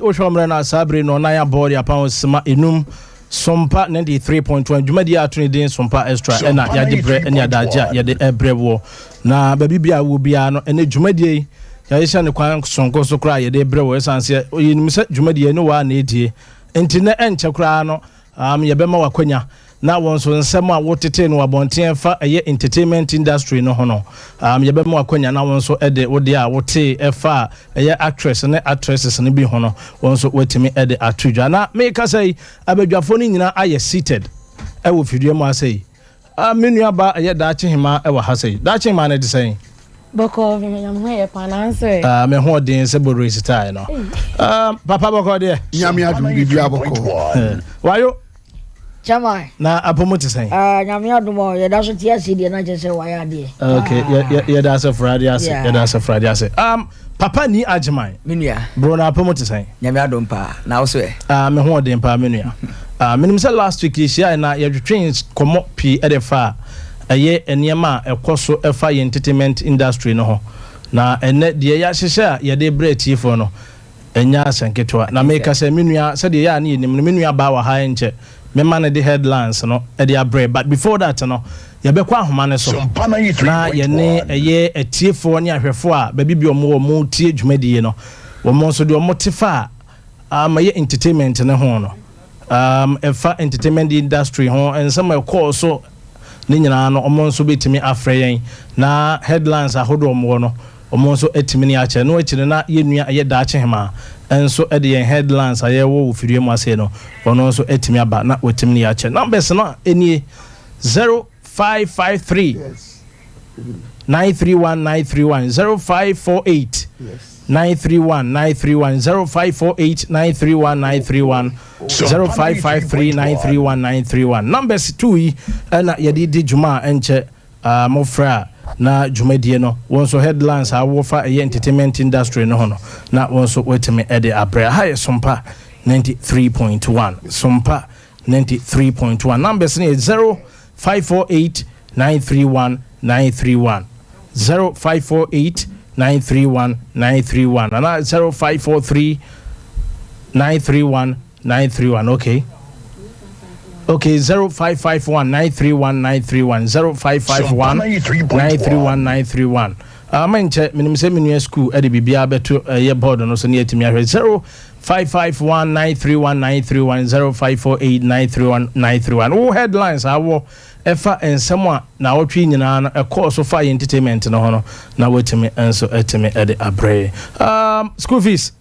Oshomre na Sabre no na ya board ya pound sma enum Sompa 93.1 Jumadi atuni din Sompa extra na ya de bre ene adaja ya de ebrewo na baby bia wo bia no ene Jumadi ya yesha ne kwan sonko so kra ya de ebrewo esanse oyinim se Jumadi no wa na edie enti na enche kra no ye bema wakwanya na wonso nsem a wotete no abonten fa eye entertainment industry no hono ye bema wakwanya na wonso ede wode a wote efa eye actress ne actresses ne bi hono wonso wetimi ede atudwa na me ka say abadwafo ni nyina aye seated e wo fidie mu asay menu aba eye daache hima e wa hasay daache hima na de say Boko nyamwe pananse me ho den se bodo style no papa boko de nyame adum bibia boko wayo Chama na apomuti say nyame adum ye da so tie ase na je se waya de okay ye da so Friday ase ye da so Friday ase papa ni agyeman menua bro na apomuti say nyame adum pa na wo so me ho den pa menua menim say last week is here na ye twins komo pi edefa aye eniema ekoso efa ye entertainment industry no ho na ene de ya hyehye ye de breath for no enya asanketwa na make say menua say de ya na yenim menua ba wa ha enche me man the headlines no e de abre but before that no ye be kwa ahoma ne so na ye ne eye etiefo ne ahwefo a ba bibi omo tie dwumadie no omo so de omo tefa ye entertainment ne ho no efa entertainment industry ho and some course so ni nyina no omo nso betimi afreyen na headlines ahodo omo no omo nso etimi ni ache no echi na yenua aye daache hema enso ede yen headlines aye wo fidie mu ase no ono nso etimi aba na wetimi ni ache numbers no enie 0553 931931 0548 931 0548 931 0553 931 numbers 2 na yedi di juma enche mofra na jumadie no wonso headlines a wo fa entertainment industry no hono na wonso wetime ede abre ha Sompa 93.1 Sompa 93.1 numbers ni 0548 931 931 0548 931 931 and 0543 931 931 okay 0551 931 931 0551 931 931 menche minim se menu school e de bibia beto ye board no so ne atimi ahwe 0551 931 931 0548 931 931 wo headlines awo efa ensemo na wotwe nyina na course of fire entertainment no hono na wetimi enso etimi ede abre school fees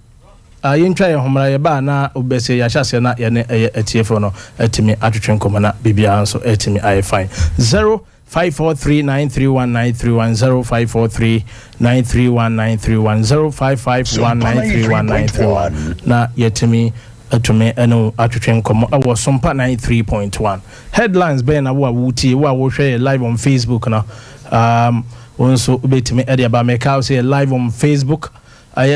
yentwa ye homra ye ba na obese ya hyase na ye ne etiefo no etimi atwetwe nkoma na bibia enso etimi ai fine 0543931931 0543931931 na yetimi atume eno atwetwe nkomo awo Sompa 93.1 headlines be na wo awuti wo hwe live on Facebook na onso betimi ade aba make say live on Facebook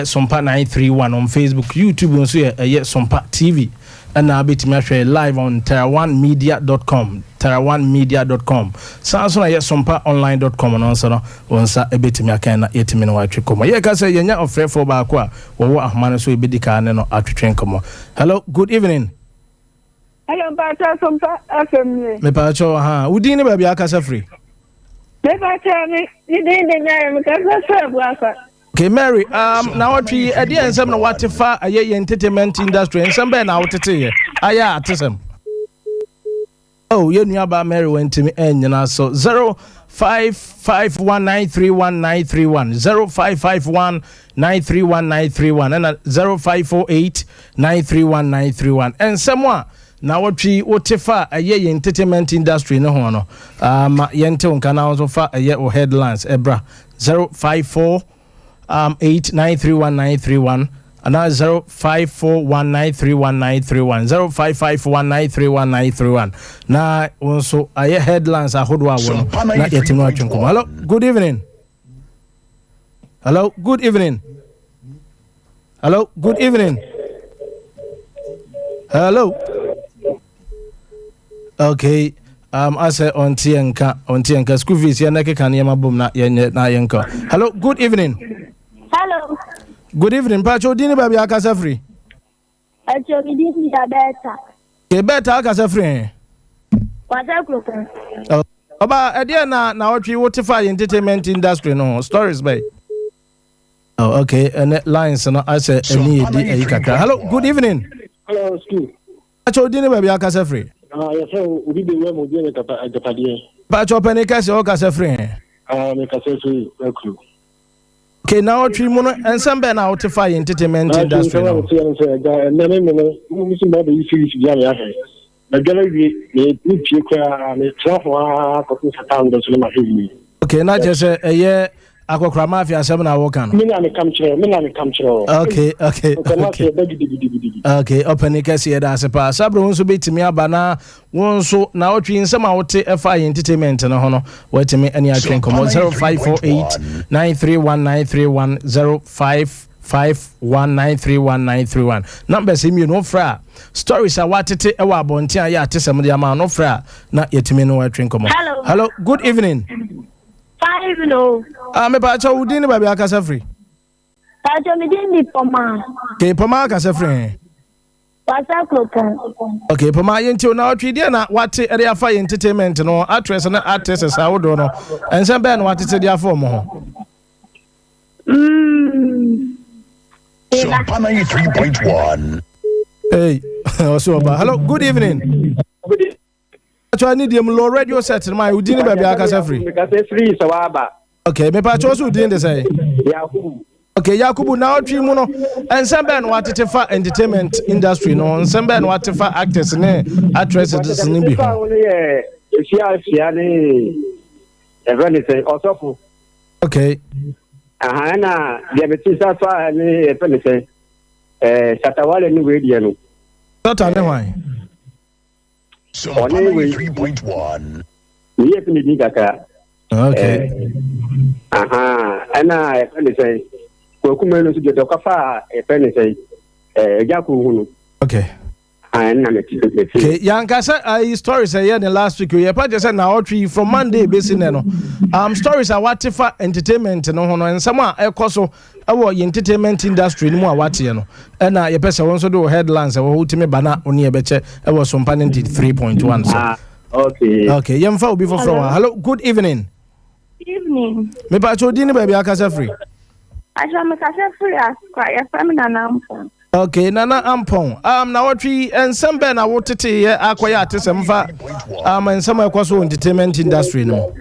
Sompa 931 on Facebook YouTube onso Sompa TV and betimi hwe live on terra1media.com terra1media.com sanso na sompaonline.com no so no wonsa ebetimi akan na yetimi no atwe komo ye ka say yenya ofrefo ba ko a wo ahoma no so ebedika ne no atwetwe komo hello good evening hello Pata Sompa FM me pa cho udin ne ba bia ka sa free me pa cha ni din de nya me ka sa bu aka okay Mary na watwi ade ensem na watefa aye entertainment industry ensem be na wotete ye aya atesem oh you knew about Mary went to me and you know so 0551931931 0551931931 and 0548931931 and someone now what we whatever a year entertainment industry no hono yente unka na also fa a year headlines ebra 054 89319131 and 0541931931 0551931931 na also aye headlines ahodwa wono na yetimo atwenko hello good evening hello good evening hello good evening hello okay I say on tienka school fees ya nake kan yema bom na yenka hello good evening hello good evening Pacho dini baby akasa free Actually, this is a better. Ke better aka se free. What's up, Club? Oba edia na otwi wotify entertainment industry no stories by. Oh, okay. And lines no I say any edi kakra. Hello, good evening. Hello, school. Pacho dini baby aka se free. Yes, sir. We did the way we did Pacho penny o ka se free. Make a free. Okay, now otwi mu no ensem be na wotify entertainment industry no. Okay, not just a year. Akokra mafia asem na wo kan. Me na me come chiro. Okay. Okay, open kesi da sepa. Sabro won so betimi aba na won so na otwi nsem a wote efa entertainment no ho no. Wetimi ani atwen komo 0548 931 0551931931 numbers imi no fra stories a watete e wa bontia ya atesem dia ma no fra na yetimi no atwen komo. Hello, good evening. Five, no. Me pa cha udini baby aka se free. Pacho me didn't poma. Okay, poma aka se free. What's up, Club? Okay, poma yenti na otwi dia na wate area fa entertainment no actress na artist sa wodo no. Ense be na watete dia for mo ho. Sompa 93.1. Hey, also hello, good evening. I need them low radio set my udini baby aka se free. Free sawaba. Okay, me pa cho so udini de say. Yakubu. Okay, Yakubu na otwi mu no ensemble no watete fa entertainment industry no ensemble no watete fa actors ne actresses ne bi ho. Efia ne event say osofu. Okay. Na dia beti sa fa ne event say Shatawale ni we dia no. Sata ne wan. Sompa 93.1. We have ni kaka. Okay. Ana event say ko kuma no so de ka fa event say Jaku hunu. Okay. Okay, Yankasa stories I heard last week. We just said now from Monday basically no. Stories are what for entertainment no and some are so our entertainment industry no more what you know. And na your person also do headlines or ultimate banner on your beche I was some panel 3.1 so. Okay, Yamfa will be for flower. Hello, good evening. Evening. Me pa chodini baby akasa free. Aja me kasa free as quiet feminine am. Okay, Nana Ampon. Na watri ensemble na wotete ye akwaya atesem fa ensem ekwaso entertainment industry no.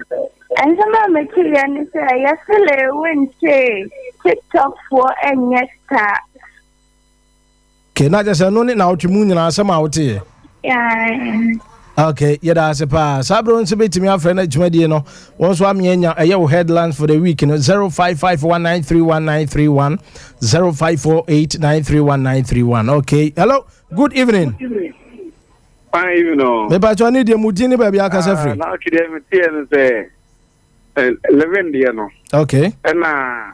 Ensemble me kire ni say yesele wente TikTok for enyesta. Okay, na just no ni na wotri mu nyina asem a wote. Yeah. Okay, yeda asepa. Sabro nse betimi afre na dwumadie no. Won so amenya eye headlines for the week no 0551931931 0548931931. Okay. Hello. Good evening. Fine evening. Me ba cho ni de mudini ba bia ka free. Na kide me tie no say 11 dia no. Okay. Na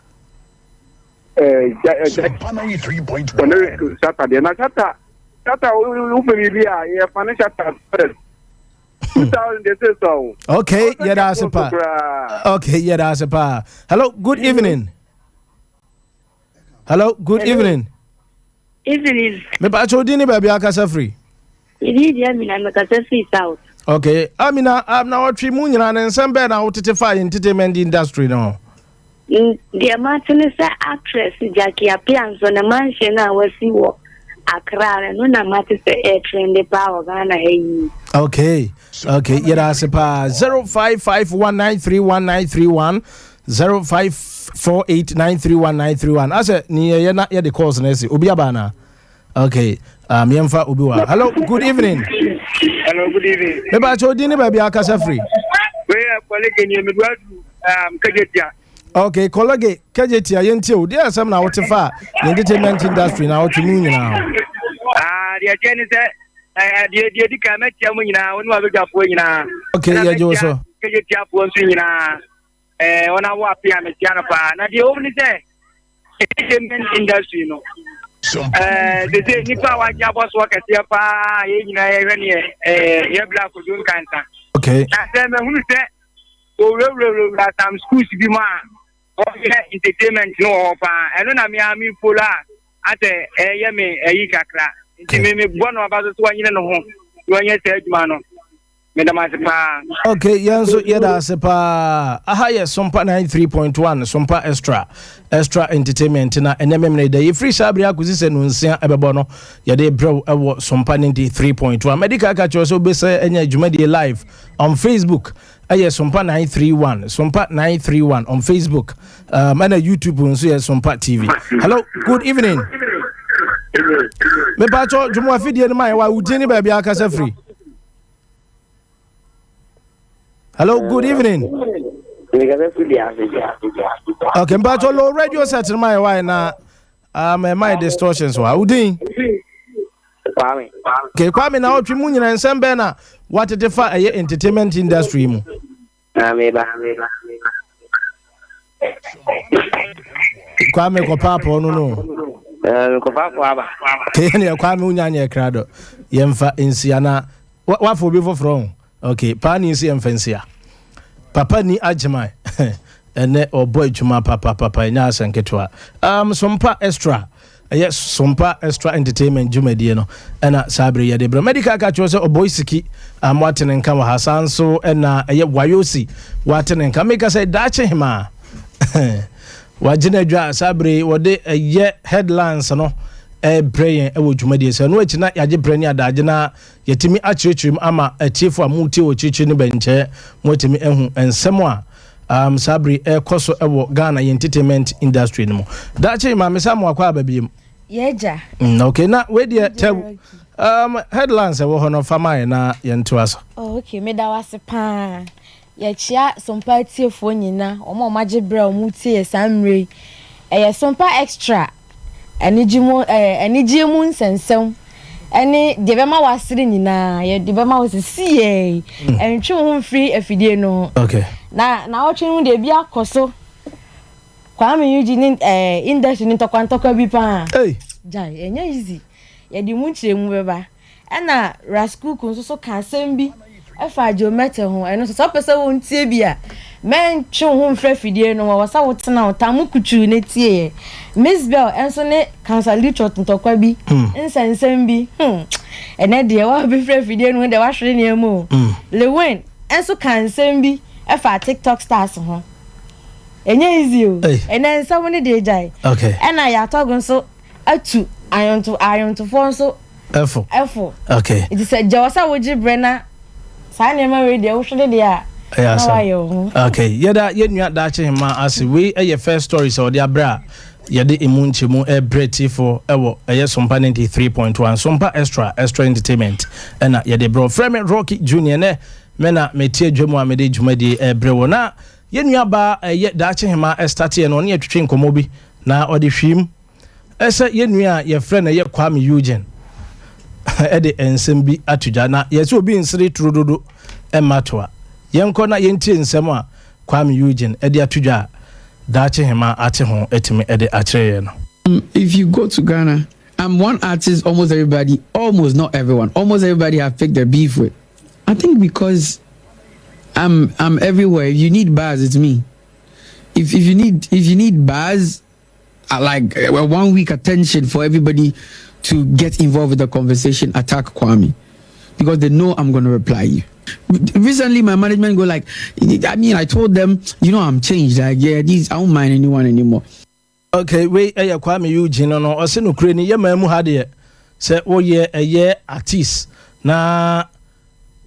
Sompa 93.1. Saturday na Saturday u familia ya financial transfer 2000 they say so. Okay, yeda asepa. Okay, yeda asepa. Hello, good evening. Hello, good evening. Evening. Me ba cho dini ba bia ka free. Idi dia mi na me kasa free south. Okay, Amina, I'm now watching mu nyina na nsem be na wotete fa entertainment industry no. Dia matene sa actress Jackie Apianzo na mansion na wasiwo. Accra no na mate se air trend power Ghana hey. Okay. Okay, yeda asepa 0551931931 0548931931 ase ni ye na ye the calls na ese obi abana. Okay. Yemfa obi wa. Hello, good evening. Hello, good evening. Me ba cho di ni ba bia kasa free. We are colleague ni me do kajetia. Okay, colleague kajetia yenti o dia asem na wote fa entertainment industry na wote mu nyina. Dia jeni se dia di ka metia mu nyina wonu abegafo nyina. Okay, ye jo so. Kajetia fo nsu nyina. Ona wa pia metia na pa. Na dia o ni se entertainment industry no. They say nipa wa jabo so katia pa ye nyina ye hwe ne ye black odun kanta. Okay. Na se me hunu se o re some schools bi ma entertainment no pa eno na me ami fola ate ye me yi kakra Me bono about so anyine no ho. You anya say adwuma no. Me da ma se pa. Okay, yanso yeda se pa. Aha yes Sompa 93.1 Sompa extra entertainment na enemem na dey free sabri akuzi se no nsia ebebo no yede brew ewo Sompa 93.1 medical ka cho so be say enya adwuma dey live on Facebook. Sompa 931 on Facebook. And YouTube nso yes Sompa TV. Hello, good evening. Me pacho jumo afidie ni mai wa udini ba bia akasa free. Hello, good evening. Okay, pacho low radio set in my why na my distortions wa udin. Okay, kwame na otwi mu nyina nsembe na what the fa entertainment industry mu. Kwame ko papa no. Ko papa aba. Kene kwame unyanya krado. Yemfa insiana wa for be from. Okay, pa ni nsi emfansia. Papa ni ajimai. Ene oboy juma papa nya asanketwa. Sompa extra. Yes, Sompa extra entertainment jumedie no. Ena sabre ye de bro. Medical ka cho se oboy siki watene nka wa hasan so ena ye wayosi watene nka make say dache hima. Wajina dwa sabre wode ye headlines no brain ewo dwumadie se no akina yaje brain adaje na yetimi achichirim ama achiefo amuti o chichi ne benche motimi ehu ensem a sabre koso ewo Ghana entertainment industry no dache ma mesamo akwa babiem yeja okay na we dey tell headlines ewo hono fama na yento aso okay me da wase pa chia Sompa tiefo nyina omo maje bra omuti esamre Sompa extra enigimu nsensem eni de bema wasire nyina ye de bema wasisie entwe ho free afidie no okay na otwe mu de bia koso kwame yuji ni industry ni tokwantoka bi pa jai enya easy ye di mu nchire mu beba na rasku kun so ka asem bi efa geometry ho eno so pese won tie bia men twe ho free afidie no wasa wotena otamu kuchu ne tie Miss Bell enso ne cancel chot ntokwa bi nsensem bi ene de wa be free video no de wa hwere ne amu Lewin enso cancel bi e fa TikTok stars ho enye easy o ene nsam ne de jai okay ena ya togun so atu iron to for so efo okay it is a jawasa woji brena sa ne ma we de wo hwere de a okay yeda yenua dache hima ase we e first story so de abra yede emunche mu breti for ewo Sompa 93.1 Sompa extra entertainment ena yede bro Frame Rocky Junior ne mena metie dwemu amede dwumadi brewo na yenua ba dache hima start ye no ne twetwe nkomo bi na ode hwim ese yenua ye friend ye Kwame Eugene ede ensem bi atuja na yesi obi nsiri trudodo ematoa yenko na yentie nsem a Kwame Eugene ede atuja dache hima ate ho etimi ede achire no. If you go to Ghana, I'm one artist almost not everyone have picked their beef with. I think because I'm everywhere. If you need bars, it's me. If you need bars, I like 1 week attention for everybody to get involved with the conversation, attack Kwame, because they know I'm going to reply you. Recently, my management go like, I told them, I'm changed. Like, I don't mind anyone anymore. Okay, wait, Kwame Eugene, no, or send Ukraine, Yamamu had it. Say, oh, yeah, a year artist. Na,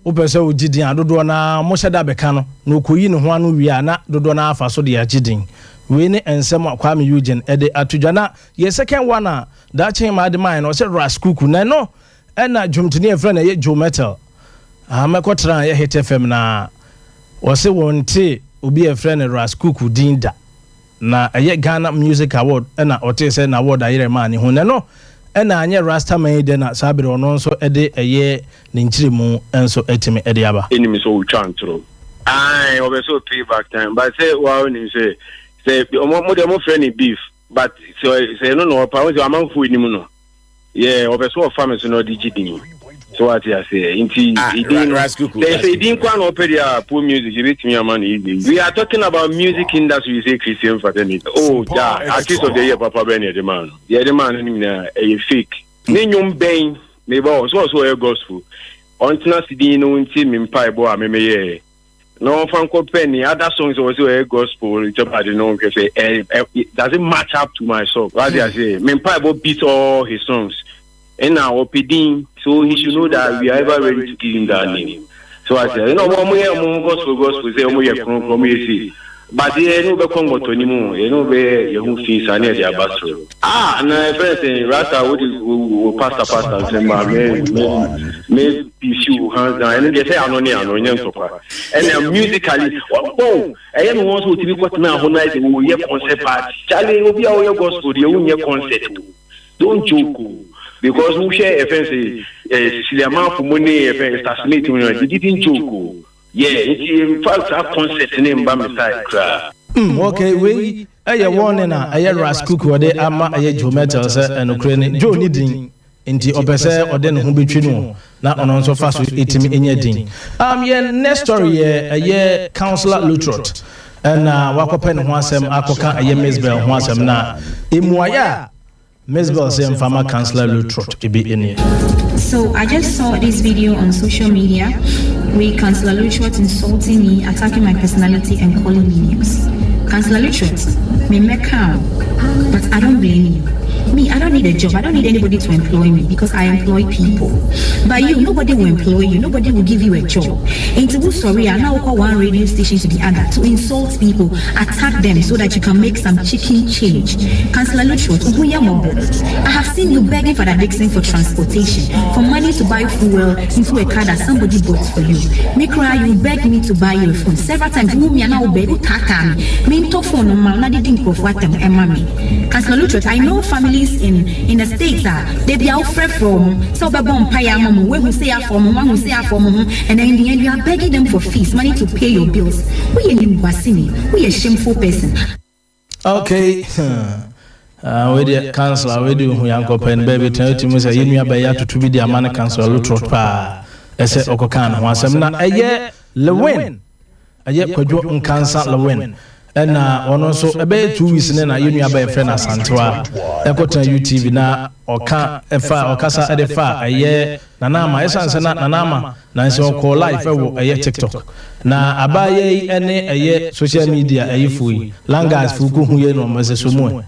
Opesa Ujidi, and Dodona, Moshada Becano, no Queen, one we are not Dodona Faso de Ajiding. Winnie and some Kwame Eugene, Ede Atujana, yes, second one, that chain my demand, or said Raskuku, no, and not jump to near friend, a Joe Metal. Amakotra ye hit FM na wose wonte obi a friend Raskuku dinda na aye Ghana Music Award na ote se na award ayere man ho no na anye Rasta man de na sabere ono nso ede aye ne nchirimu enso etimi ede aba enemy so chantro ai obe so pay back time but say wow ni say mo friend beef but say no pa we amanfo enimu no yeah obe so family no digidin. So what I say, they say didn't quan opera poor music. You reach me a money. We are talking about music industry. You say Christian fraternity. Oh, yeah, artist of the year, Papa Benny, the man. Yeah, the man, a fake. Ninyum bang, maybe also a gospel. On Tenacity, no team in Piebo, I may. No, Franco Penny, other songs also a gospel. It's about the no, it doesn't match up to my song. As I say, Min Piebo beat all his songs. And now, Opidin, so he should know that we are ever ready to give him that name. So I said, no, one more gospel, say, oh, yeah, from me. But they no be Congo to anymore. You know, be you fees and their bastard. And first thing, Rasta would pastor me issue hands down. And they say I know and musically, oh, I am also to be what now who night we hear concert party. Charlie will be our gospel, the only concert. Don't joke. Because we share offense, the amount for money assassinating, they didn't joke. Yeah, in fact, that concert name by my side. Okay, we a warning. I hear Rascook or the Ama, I hear Joe Metals and Ukraine. Joe needing into Opesa or then who between you. Not on so fast with 80 in your ding. Yeah, next story, a year Councillor Lutrot and Wakopen Wansem, Akoka, a year Misbel Wansem na. Imuaya. Misbel same farmer Councillor Lutrot to be in here. So I just saw this video on social media with Councillor Lutrot insulting me, attacking my personality and calling me names. Councillor Lutrot, me count, but I don't blame you. Me, I don't need a job. I don't need anybody to employ me because I employ people. But you, nobody will employ you. Nobody will give you a job. And to sorry, I now call one radio station to the other to insult people, attack them so that you can make some chicken change. Councillor Lutrot, I have seen you begging for that Dixon for transportation, for money to buy fuel into a car that somebody bought for you. Me cry, you beg me to buy your phone several times. You me now beg me to phone I didn't go for them and mommy. Councillor Lutrot, I know families in the states they be out from so be bomb pay mama when who say from one who say from and then in the end you are begging them for fees, money to pay your bills. We a shameful person. Okay. We the councillor we do yanko pen baby tell to me say you nua be ya to be the man councillor Lutrot pa ese okokan ho asem na eye lewin eye kwadwo nkansa lewin and ono so about 2 weeks na you nua be friend Asantwa ekota UTV na oka efa okasa edefa eye nanama esanse na nanama na nse ko live ewo eye TikTok na abaye ene eye social media eye fuyi langas fuku hu ye no mase so mu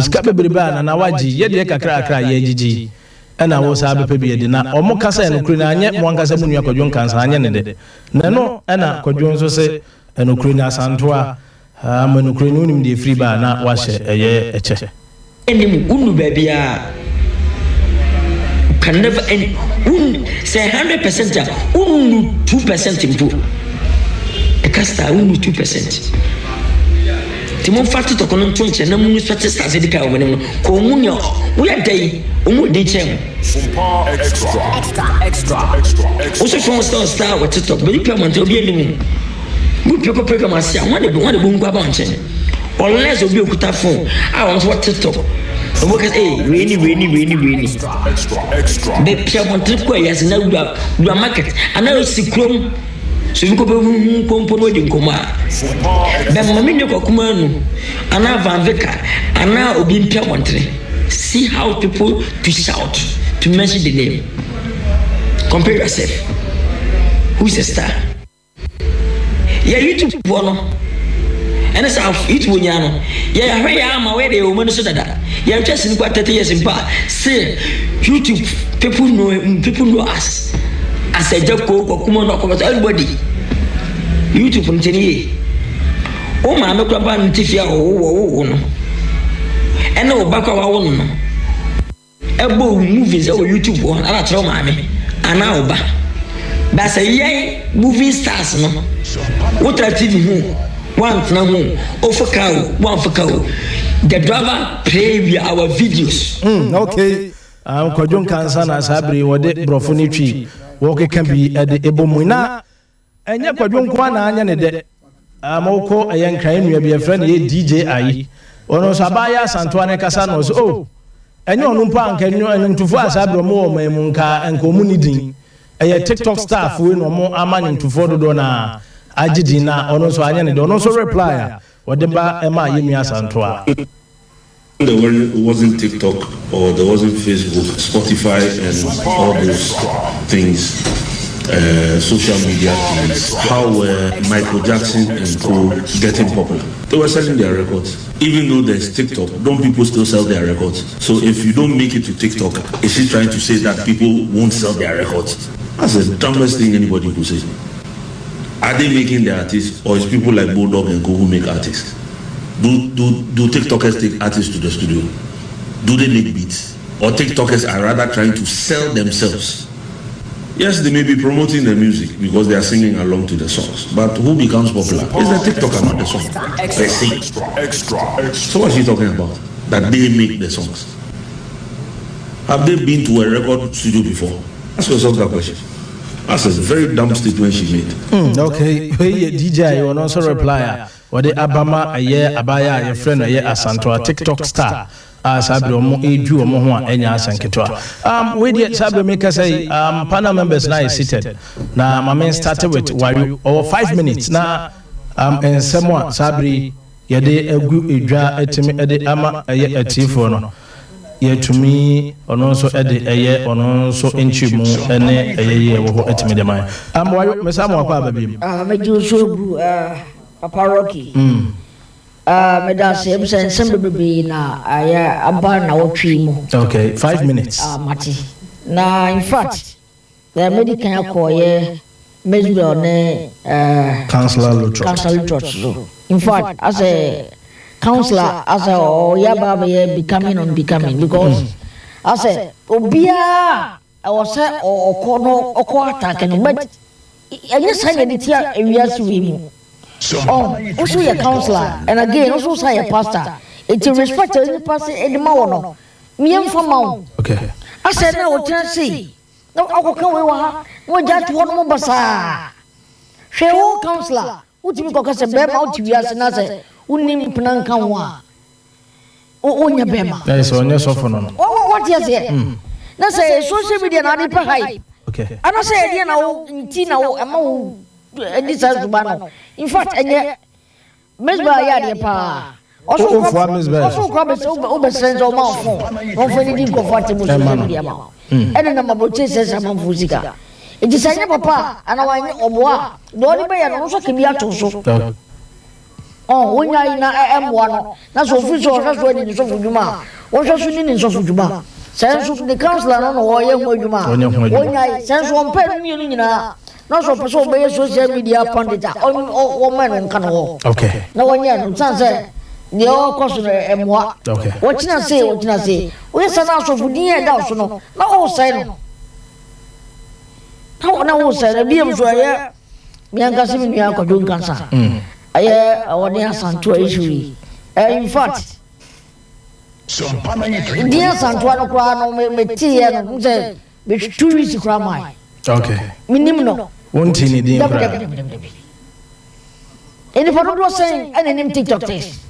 ska bebreba na waji ye de kakra ye gigi ena wo sa be pe de na omo kasa enokuri na anye mo nkasa mu nua kwadwo nkansa anye ne de na no ena kwadwo nso se enokuri na Asantwa manukuri no nim de free ba na wahye eye eche enim unu babia can never end say 100% unu 2% improve e kasta unu 2% timo fatu to kono tonche na mu swate stase dika o menem ko mu ne wo ya dai o mu de chem Sompa extra also from star what TikTok but you pay money obi enim mu people program asia one de ngwa ba onche unless obi okuta phone I want what TikTok so what hey rainy extra be pia montre ko ya se na du market ana sikrom so you go be kompono de nkoma be mama ne ko kuma nu ana van veka ana obi pia montre see how people to shout to mention the name compare yourself who is a star yeah YouTube bono and it's how it wunyano yeah where ya ma where they woman so that yeah just in kwa 30 years in pa say YouTube people know us as a joko kuma no ko everybody YouTube nteni o ma me kwa ba ntifia wo no ena o bakwa wa wo no ebo movies o YouTube on ala tro ma me ana oba ba say yey movie stars no what TV hu one na hu one for the driver play our videos okay kwadwo nkansa na sabri wode brofo ni twi wo keka bi ede ebomuna enya kwadwo nko na anya ne de amoko ayenkran nua bi efre na ye DJ ayi ono so abaya Asantwa ne kasa no so enya onu mpa ankanyo entufo asabro mo mu nka enkomu ni din eye TikTok staff we no mo amanye ntufo dodo na agidina ono so anya ne de ono so reply wode ba ema yemi Asantwa There wasn't TikTok or there wasn't Facebook, Spotify, and all those things, social media things. How were Michael Jackson and co getting popular? They were selling their records. Even though there's TikTok, don't people still sell their records? So if you don't make it to TikTok, is he trying to say that people won't sell their records? That's the dumbest thing anybody could say. Are they making the artists, or is people like Bulldog and Co who make artists? Do TikTokers take artists to the studio? Do they make beats? Or TikTokers are rather trying to sell themselves? Yes, they may be promoting the music because they are singing along to the songs. But who becomes popular? Is the TikToker, not the song. They sing. So what's he talking about? That they make the songs. Have they been to a record studio before? Ask yourself that question. That's a very dumb statement she made. Okay, DJ, you will also reply. What the Abama a year abaya a friend a year asanto a TikTok star as Abro mo eju omo ho a enya asanketwa. We the Sabro make say panel members now is seated. Na my started with over 5 minutes na and someone Sabri yede egu edwa etimi ede ama eye atifo no. Ye to me ono so ede eye ono so enchimu ene eye wo ho etimi de man. Wayo mesamo akwa babim. Meju so Papa Rocky. Medase ebsen sembe bebe na aya aba na wotwi mu. Okay, 5 minutes. Mati. Na in fact, the medical akoye measure ne Councillor Luttrot. In fact, as a counselor, as a yaba becoming because as a obia I was say or attack and but I just had it here area also a counselor and again also say a pastor. It's a respect any pastor any more. Me am from Mount. Okay. I said no can see. No I can we just one more basa. She o counselor. What you go say be out to us na say unim plan kan wa. O nya bema. That is on your sofa no. What you say? Na say social media na dey hype. Okay. I say dey na o nti na o ama in fact, Miss Bayadi pa. Also, sends all mouth for anything comfortable. And then my says I'm Fusika. It is a papa, and I want Oboa. The only way I also can be out also. Oh, when I am one, that's official, that's when it is of Juma. What's your shooting in Sofujuma? Sense of the counselor on Oya Juma. When I sense one pen, no so person be social media pundit o man kan ho okay na wanya no san say the all question emwa okay what you say we say na so fudi e da so no na o say no na o say bi em so ya mi an kasi mi akwadon kansa aye awoni asanto issue in fact Sompa 93. Dia santo no kwa no me tie no say be tourist kwa mai okay minim no won't any day. Any for was saying, and in TikTok test.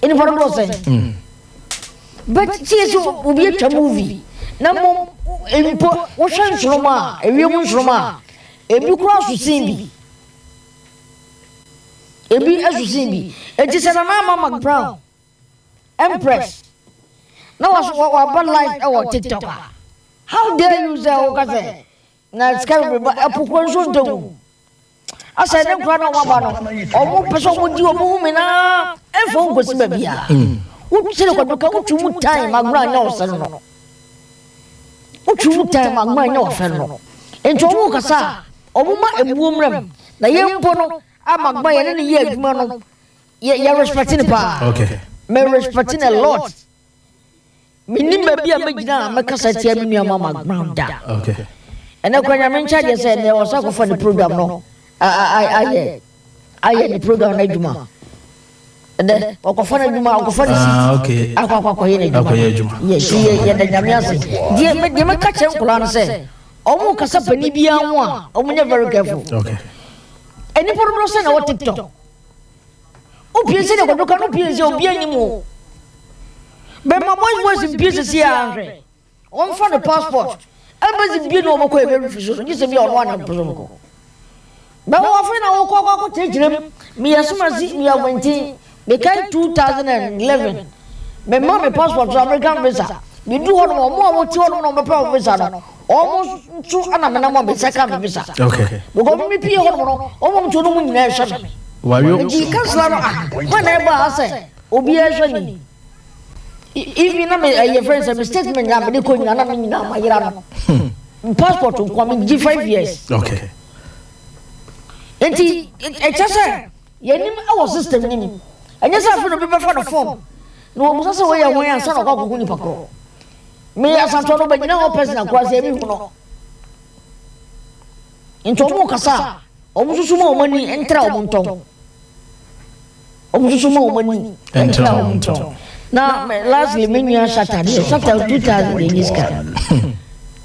Any for was saying. But see, so will be a movie. Number in Ocean's Roma, a woman's Roma, a blue cross to see me. A be as you see me. It is an Mama Brown. Empress. Now, what life our TikToker. How dare you say, okay? Na skari ba apukwan so ntom asa ne kwa na waba no omo peso mo di omo me na efo ngosi ba bia wo sele kwa doka wo tumu time magura nya osere no wo tumu time magura nya ofere no ento omo kasa omo ma ebuo mram na ye mpo no amagba ye ne ye adwuma no ye respecting pa okay me respecting a lot minim ba bia magina makasa tia mi nua magura da okay. And I can mention said there was a for the program. No, I the program. Juma. And then, okay. Yes, you may catch him. Say, almost as a penny be one. Oh, very careful. Okay. Any person or TikTok. Oh, Pierce, I don't Pierce, you'll be anymore. But my boy was in pieces here. One for the passport. Embassy be no more verification. You say me on one person. But often I will go take them. Me as soon as me I went in, they came 2011. me mama passport to American visa me do one more ti one no me pa visa no almost two ana me na mo be second visa okay because me pie ho no almost to no mu nyina hwe me wa yo ji kansala no when I ba say obi hwe ni even na me your friends say statement na me ko nyina na me nyina ma yira no passport ko me gi 5 years okay enti e chase yenim our system nim anya sa afi no be fa no form no mo sase we ya wan ansa no kwa gugu ni pakro me asanto no ba nyina ho person akwa se bi hu no into mo kasa omususu mo mani entra o monton omususu mo mani entra o monton na lastly me nua Saturday 2000 in this car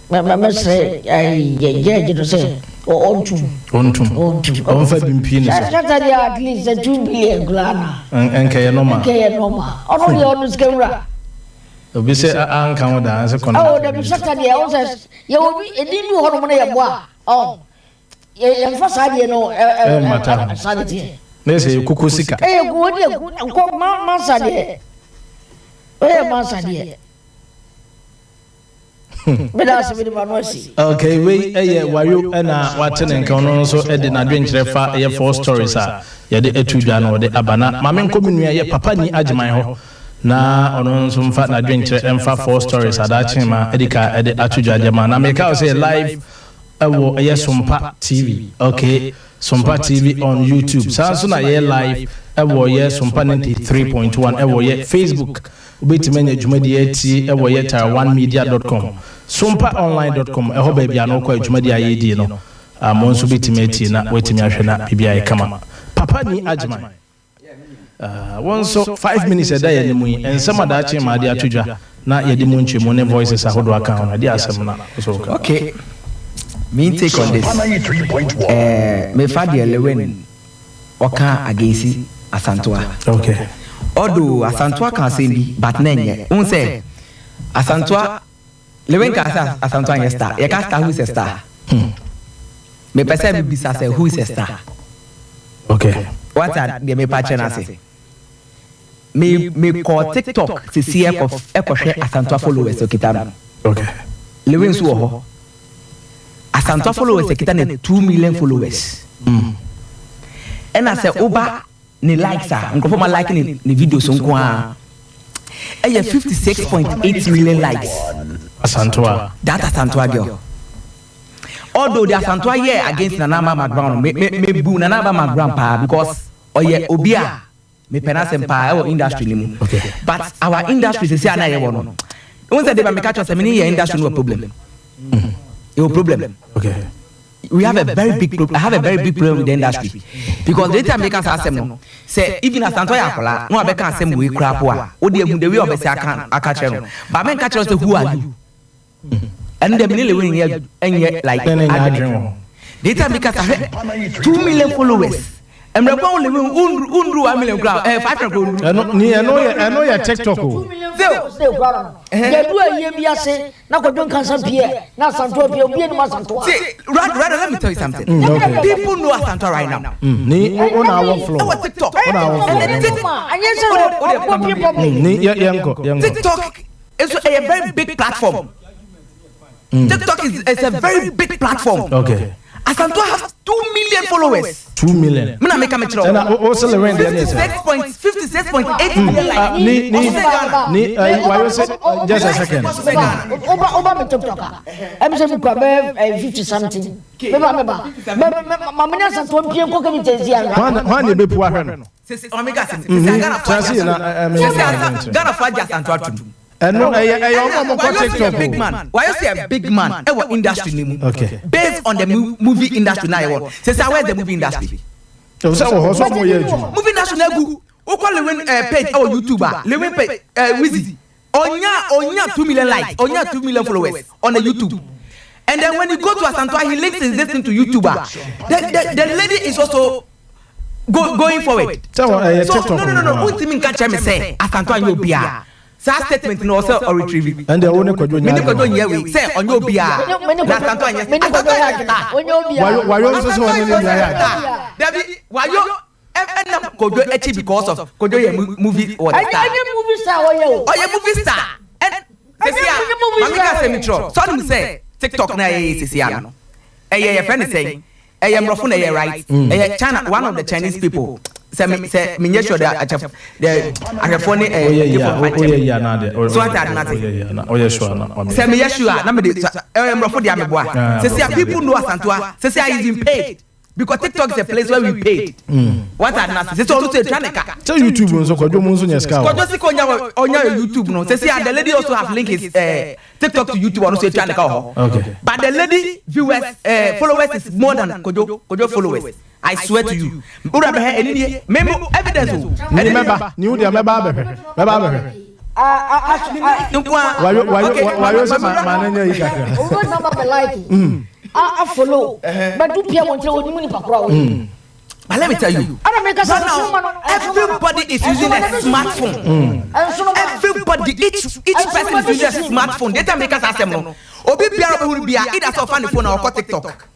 me say ai je do say on fa bimpini Saturday at least 2 billion glana enke normal ono ye onu skemra obi se anka ho da se kono oh da Saturday o say ye obi edinu ho no ye boa ye fa Saturday no mata Saturday ne se kuku sika go de ko ma Saturday ma Saturday okay we wayo na watene nka ono so e de na dwenkyere fa ye 4 stories ye de etudwa no de abana mame nkominua ye papa ni agyeman ho na ono so mfa na dwenkyere emfa 4 stories adache ma edika ede atudwa agyeman na me ka say live ewo ye Sompa TV okay Sompa TV on YouTube sanso na ye live ewo ye Sompa 93.1 ewo ye Facebook ubetimenya jumadi eti ewo ye tara1media.com sompaonline.com eho ba bia no kwa jumadi ayedi no monso betimeti na wetimi ahwe na bibia kama papa ni agyeman wonso 5 minutes eda ye ni mu ensema da ache ma de atudwa na ye de mu nchemu ne voices ahodo aka ho na de asem na so okay me take on this me fa de lewen oka against Asantoa okay odo Asantoa kan say bi but nenye un say Asantoa lewen ka say Asantoa ye star ye ka star who is a star me pese bi bisa say who is a star okay what are the me patch na say me call TikTok to see e ko share Asantoa followers okita okay lewen so ho Asantoa followers okita na 2 million followers and I say oba ni likes nkofo ma like ni videos nko a e 56.8 million likes Asantoa that Asantoa girl although the Asantoa here against Nanaba background me bu Nanaba background pa because oye obia me penasem pa e industry ni mu but our industry say na ye wono won say dey me catch us say me ni industry no problem no problem okay we have a very big problem. I have a very big problem with the industry because the time make us asem say even Asantoa yakola no abeka asem we crap wa o de hu the way obese aka chero but men catch us say who are you and the minute we enye like the time make us 2 million followers and we go live undru 1 million crowd 500 crowd ni eno ya TikTok o they do a year be ase na ko don kan pie na Asantoa pie obi ni Asantoa rather let me tell you something people know Asantoa right now ni on our floor our TikTok on our floor ni yanko TikTok is a very big platform TikTok is a very big platform okay Asantoa has 2 million followers 2 million me na make am chiro na o so le rent there 56.8 million like ni why you say just a second oba me TikTok am say me kwa be 50 something me ba me na Asantoa pie ko kemi tezi an one e be pu ahwe no omega Ghana faja Asantoa tu no TikTok big man why you say a big man e wa industry ni mu okay based on the movie industry na you say where's the movie industry so say wo so mo ye ju movie industry na gu o call Lewin page or YouTuber Lewin page Wizzy onya 2 million likes onya 2 million followers on the YouTube and then when you go to Asantoa he links this thing to YouTuber the lady is also going forward so no ultimate catch me say Asantoa you bia that statement no also or retrieve and the only kwadwo nya me kwadwo nya we say onyo bia na Asantoa nya onyo bia why you so so ni ya David why you and Kojo Echi because of Kojo movie or movie star or you movie star and Mamika Semitro some say TikTok na CCR your friend is saying I am Rofuna right China one of the Chinese people say me sure that I have funny so I had nothing say me sure na me I am Rofuna Ameboa say people know Asantua say I is paid because TikTok is a place where we paid. What are not? It's also a channel. Tell YouTube so Kojo Munso Nyaska. Kojo si konya YouTube no. Say the lady also have link his TikTok to YouTube and also a channel. Okay. But the lady viewers followers is more than Kojo followers. I swear to you. Ura be any memo evidence. Remember, you dey remember. actually why you say mananya yi kakra. Ogo number be like. I follow. But do Pia want to know ni pakra. But let me tell you, everybody is using a smartphone. Everybody, each person is using a smartphone. Data makers ask them no. Obi biara will be either so find the phone or TikTok.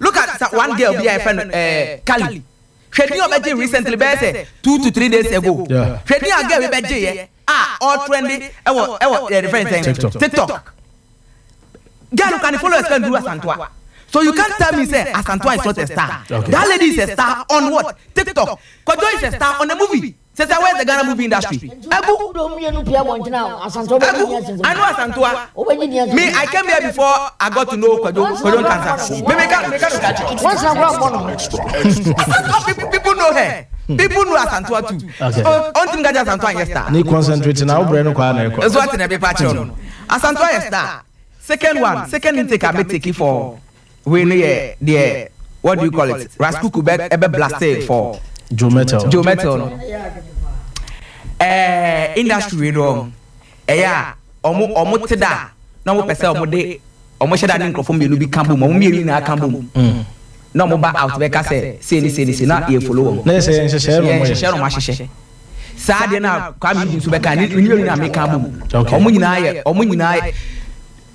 Look at one girl, be a friend, Kali. She did recently, 2 to 3 days ago. She did a girl all trendy. TikTok. Girl can follow us can do Asantua. So you can't tell me say Asantua is not a star. Okay. That lady is a star on what? TikTok. Kojo is a star on a movie. Says where's the Ghana movie industry? I know Asantua. Me, I came here before I got to know Kojo cancer. People know her. People know Asantua too. Okay. On thing that Asantua is a star. Ni concentrate now, Breno Kwana. That's what in a paper. Asantua is a star. Second intake I may take it for when the what do you call it? Raskuku ebe blasted for Joe Metal. Industry no. Omo teda na mo pese omo de omo sheda ni nkrofo me no bi kambo mo mieri na kambo. Na mo ba out be ka say ni na e follow. Na say share mo hye. Sa de na kwa mi nso be ka ni na me kambo. Omo nyina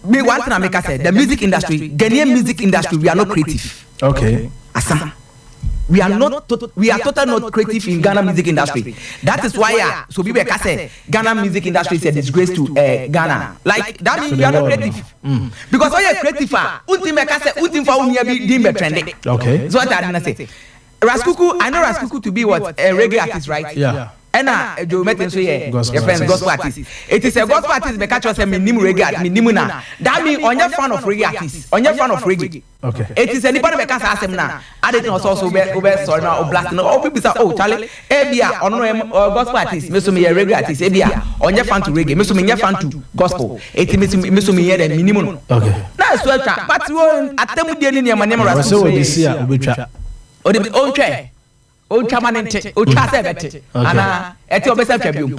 me one thing I make say the music industry, Ghanaian music industry, we are not creative. Okay. Asa. We are totally not creative in Ghana music industry. That is why so people can say Ghana music industry is a disgrace to Ghana. Like that means we are not creative. Because when you are creative, untim for be trending. Okay. So what I didn't say. Raskuku, I know Raskuku to be what a reggae artist, right? Yeah. And Joe Metin so your friends gospel artist. It is a gospel artist be catch us me nim reggae, me nimuna. That mean on your fan of reggae artist, on your fan of reggae. Okay. It is anybody be catch ask him now. I didn't also be sorry now or blast no. All people say oh Charlie, ebia on gospel artist, me so me reggae artist, ebia on your fan to reggae, me so me fan to gospel. It me so me hear the minimum. Okay. Now so but you atemu de ni ma nyama raso. So this year obetwa. O de o twa. O chamanente, o chase bete. Ana eti obesa twabium.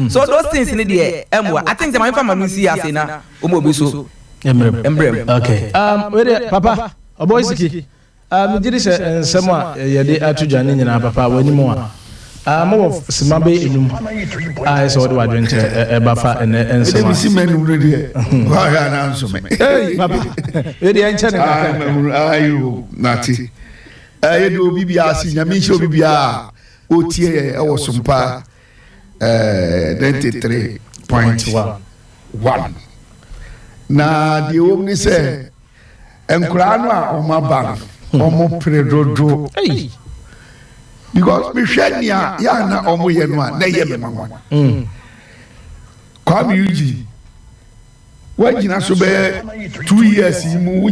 So those things in the emwa. I think the my family see as na omo bi so. Embrem. Okay. Wait papa, oboysiki. Me diri se nsem a ye de atudwane nyina papa wani mu a. Mo simabe enum. So what wadwen che e bafa ene ensem. Me si menu de. Wa ya na nso me. Hey papa. We de enche ne kaka. Ayu nati. You do Bibia, see, Yamisho Bibia, OTA, or Sompa 93.1. Now, the only say, and Krana on my bank, or more Pedro. Because Michenia, Yana, or Moyama, Nayama. Come, Yuji. When you so 2 years, you move,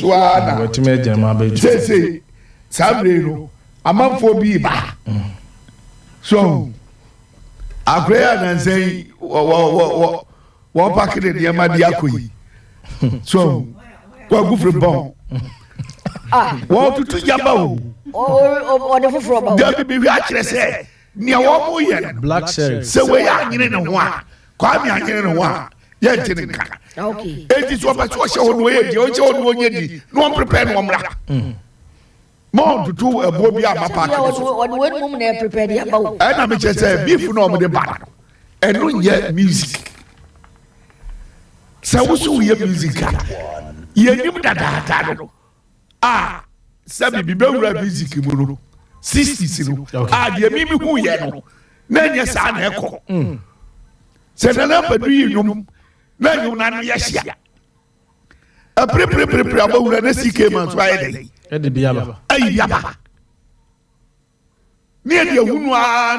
what to make them say. Sabrino, a man for be ba. So, I pray and say, what packet in the Amadiakui. So, what good for bomb? What to Yabo? Or the from there be actually say, near 1 million black sheriff. So, we are in a one. Come here in a one. Yet, okay. It is what I show way, you own one, no one prepared one. More to do a bobby at my party. What woman prepared about? And I'm just saying, beef no more the bad. And no yet music. So, we hear music. You knew that. Sammy be better music. 60s no de mi hu ye no na nya sa na ekọ se na padu yi nwum na nwum na no ye hia pre abawura na sike man so aye dey e de biaba ayi yaba ni e de hunu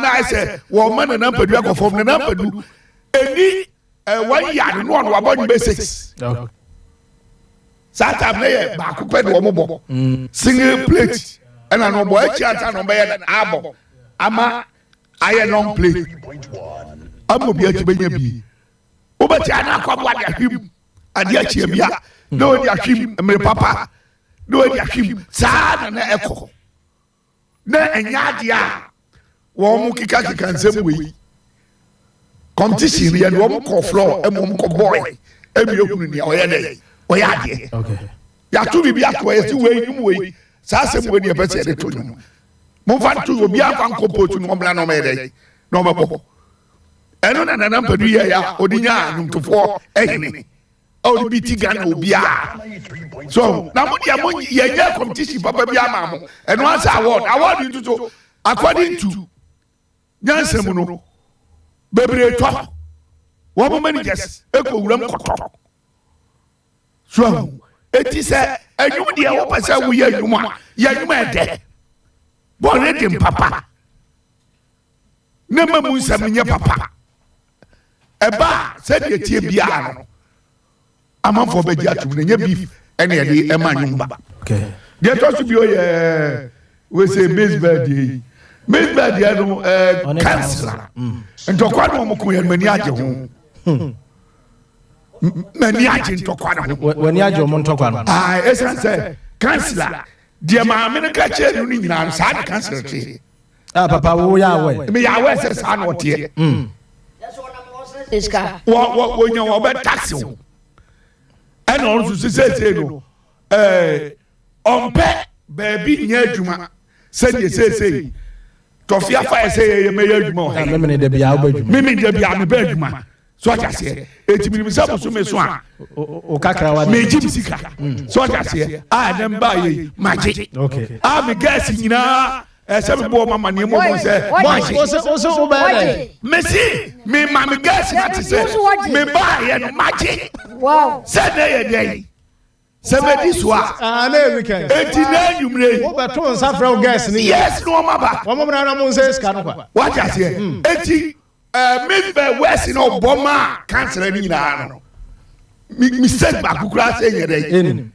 na ise wo ma na padu akofom na padu eni 1 yard no on wabọ be 6 sata me ba ko pe do mo bo single plate and no boy chiata no be ya abo ama aye long plate amo bi achi benya bi obati ana akwa bo ade ahwim ade achi bia do ade ahwim me papa do ade ahwim sa na ekọ na enya ade a wo mu kika nsem we competition ya no mo ko floor e mo ko boy e bi ehunu ni o ye dey o ya ade ya tu bi akọ e ti we nyum we sa asem we ni e pese de to nyum mo fa tu obi akwa nkopotu no bla no me dey no me bo eno na mpadu ya odinya numtofo ehene o bi ti Ghana obi a so na mo dia mo ye competition papa bi ama mo eno asa award ntuto according to nyansem no bebre to wo mo managers eko wuram koto so eti se enwum dia wo pese wo ya nwuma ede bo ready papa na mamu nsam nye papa eba se de tie bia no amanfo be dia tum nye beef ene ye ema nwumba okay dia to so bi o ye we say Miss Bird ya no cancer ntokwa no mo ko ye mani age ho mani age ntokwa no wani age mo ntokwa no esan say cancer dia ma me ka che no nyina sa de cancer che papa wo ya we me ya we say sa no tie iska wo nya wo be taxi and on so say no ompe baby nya adwuma say say tofia fa say ye me adwuma me me de bia wo adwuma me de bia me ba adwuma so ajase etimi mi sabu so me so a o kakra wa me jim sika so ajase dem ba ye maji okay me gas nyina se me bo mama ne mo se o ba Messi me mama gas na ti se me ba ye no maji wow se na ye dey se me di so a na weekend eti na nyumre o ba to nsa fra o gas ni yes no maba wo mo na mo nsa ska no kwa wa jase eti Miss West no boma cancer ni na no mi set ba kukura se yere eni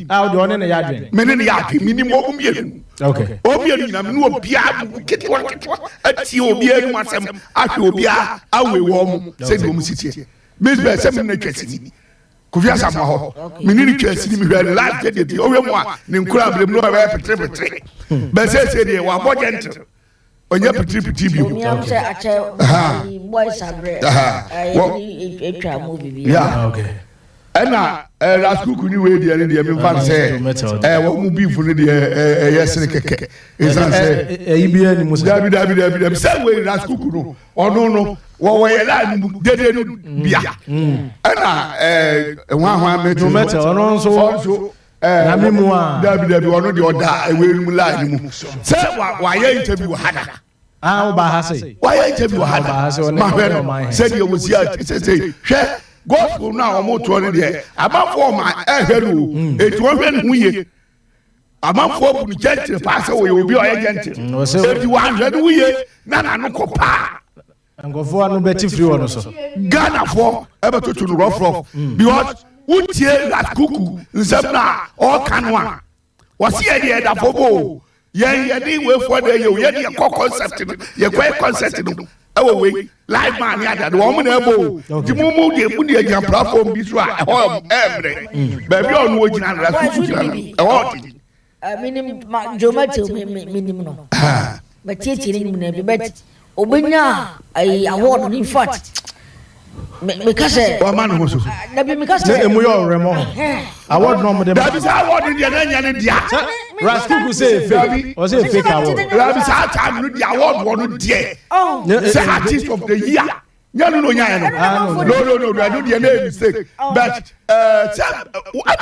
o de one na ya dwen me ne ya pi minimum o mienu okay obi enu na no obi a ketwa ati obi enu asem ahwe obi a awe wo mu se do mu sitie Miss West se me na twasini kufia sama ho me ni twasini mi hwe live de o we mu a ne nkura blem no ba petre be se de wa bo gentle onye pitipiti bi nyam se ache boys abre etwa movie bi okay ena raskuku ni we de ne de me fan se wo mu beef ne de yesere keke isan se ibia ni musa dabi se we raskuku no ono no wo ye la ni dede no bia ena hwa me no meta ono so na mimu a dabi ono de oda ewe mu la ni mu se wa ye interview hada o ba ha se wa ye interview hada ma hwe no se de wo si a se hwe gospel na omo to ne de amafo ma ehwe no etu hwe no ye amafo bu gentle pa se wo ye obi o ye gentle etu wa hwe no ye na no ko pa angofo anu beti free wono so Ghana for ebe to no rough because utie that kuku nsem na o kanwa wasi ye de da fobo ye ni we for de ye de ko concept ye ko concept no ewo we live man ya da wo mu na ebo di mu de mu de agya platform bi so a ho emre ba bi onu ogina na so gina ewo minim jomati minim no but tie ni mu na bi but obenya ai award in fact me kase o man ho so na bi me kase emu yo remo award no mo de da bi sa award dia na nya ne dia raskuku say fake o say fake award da bi sa time no dia award wono dia say artist of the year nya no nya no no do dia na mistake but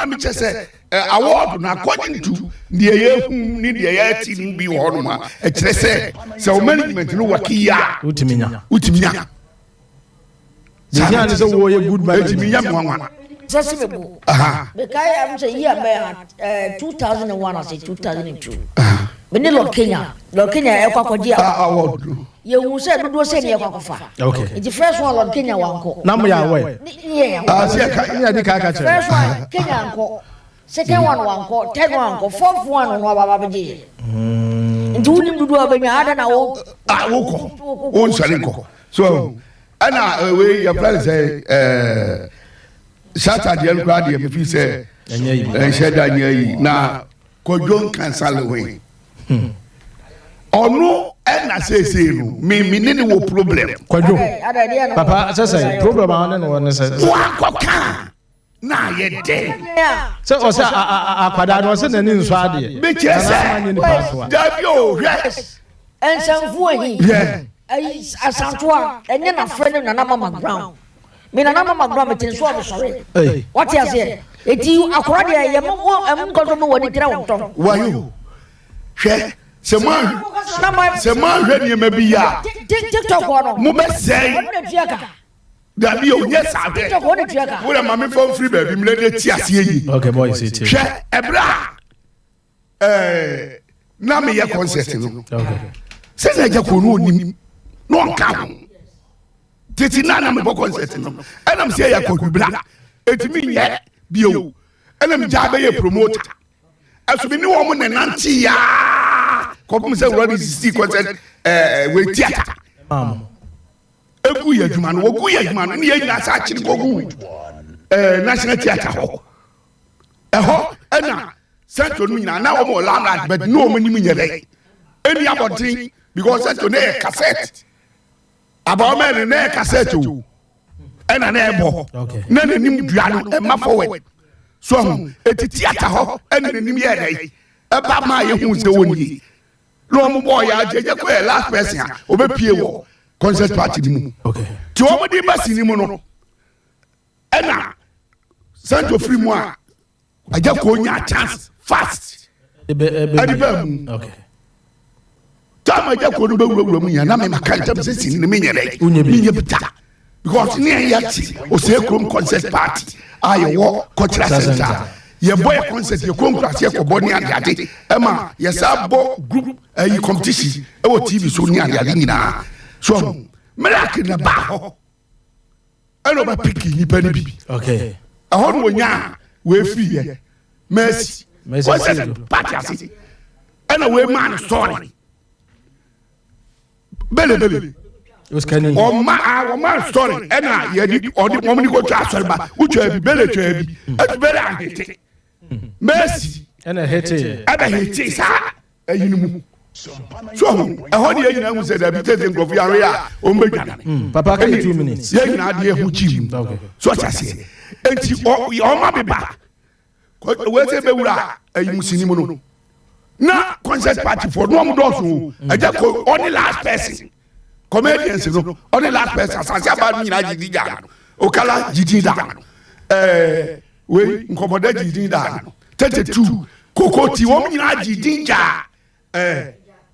na me say award na according to the ye ni the ye team bi ho no ma e kire say so management no wakia utiminya Zanya is a good management. Sessible. The guy I'm saying, 2001 or say 2002. Benilo Kenya, Kenya, award. You said, do say near Wakofa. Okay. It's the first one on Kenya Wanko. Number away. Yeah, first one, Kenya Wanko. Second one Wanko, 10 Wanko, fourth one on Wababaji. And do him to do a baby, I don't know. I woke. So, Anna, we apply say, Saturday, I'm glad if you say, and said that now, Kojon cancel away. Or no, and I say, me, no problem. Kojo, Papa, say, problem on one says, now you're dead. So, I was in an inside. Bitches, yes, and some way, yeah. As Antoine, and then a friend and another ground. Mean another ground, it's sorry. What you say? It's you, Aquadia, I'm going to know what it is. Why you? Someone ready, maybe ya. TikTok one. Mube say, that you, yes, I did. What am I from free baby? Okay, boy, it's it. Ebra. Name ya concert. Okay. Says I just couldn't. No one come. Titi nana me bo concert no. And I'm say ya ko bla. It mean ye bio. And I'm jabe ye promoter. Aso bi ni wo mo nanti ya. Ko mo say ready see concert we theater. Egu ye djuma no, ogu ye djuma no, ni ye nyina sa chiri ko gu. National theater ho. Ho na Central no nyina na wo mo landlord but no mo ni me nyere. Any about because Central na cassette. About men na cassette o. And an ebo. Na nim duano e ma forward. So eti theater ho and nim ye dey. E ba ma ye hu se woni. No mo boy ya jeje ko last person obepie wo concert party mu. Okay. Ti o mo di basi ni mu no. E na Central free mu a aja ko nya chance fast. Okay. Tama ja ko no bewura mu nya na me makanta se sin ni me nyere. Unye bita. Because near yati o se krom concert party. Aye wo cultural center. Ye boy concert ye krom class ye ko boni ade. Ema ye sa bo group competition e wo TV so ni ade nyina. So miracle na ba ho. E no ba pick ni pa ni bi. Okay. Ahon wo nya we free ye. Mercy. Party asiti. E na we man story. Bele. O ma story. E na ye di odi mo ni ko twa story ba. Ucho bi bele twa bi. E bele ahete. Mercy. E na hete. E ba hete sa. E yinu. So ahon ye yina mu se da bi tete nkofi are ya o mbedwane. Papa can 2 minutes. Ye yina ade hu chim. Okay. So cha se. Enti o ma be ba. We say be wura ayi musini mu no. Na concert party for no am dosu. Aja ko only last person. Comedians no only last person asase aba nyina jidi da. Okala jidi da. We nkomoda jidi da. 32 kokoti wo nyina jidi ja.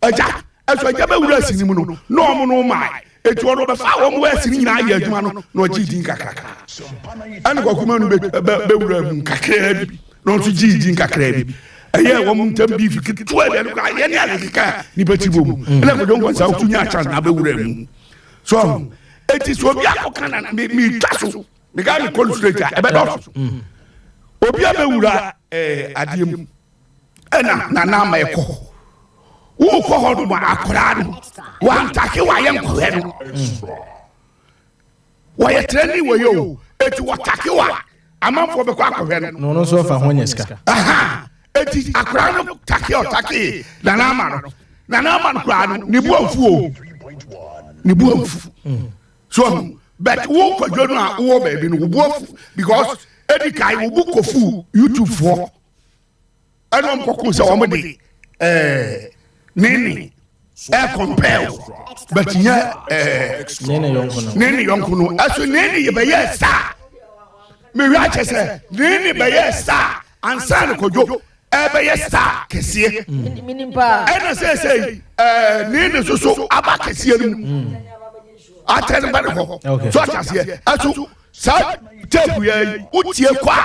Aja eso aja be wura sini mu no. No am no mai. Etu ono be fa wo mu asini nyina aye adwuma no no jidi kakaka. Ani ko kuma no be wura mu kakra bi. No to jidi kakra bi. Eye wo mu ntam bi fiki to ebe no ka ye ne alekika ni beti bom ele ko don kwanza otunya chance na be wura mu so eti so obi akoka na mi taso mi ga mi call straight e be do obi a be wura adiem na ma ekọ wo ko ho do ma akora no wa ntake wa ye nko he no wa ye training wo yo eti wa take wa amanfo be ko akọ he no so fa ho nyeska eti akra no take na ma no kra no ni bu afu so but wo ko jono a wo ba bi no bu afu because edi kai wo bu kofu YouTube for anom kokko se wo mo de nini compare but nya nini yonko no aso nini ye be yes sir me wi ache se nini be yes sir ansan kojo ebe star kese minimpa ena say ni so aba kese nu atene ba ko so kase asu sa tape ye utie kwa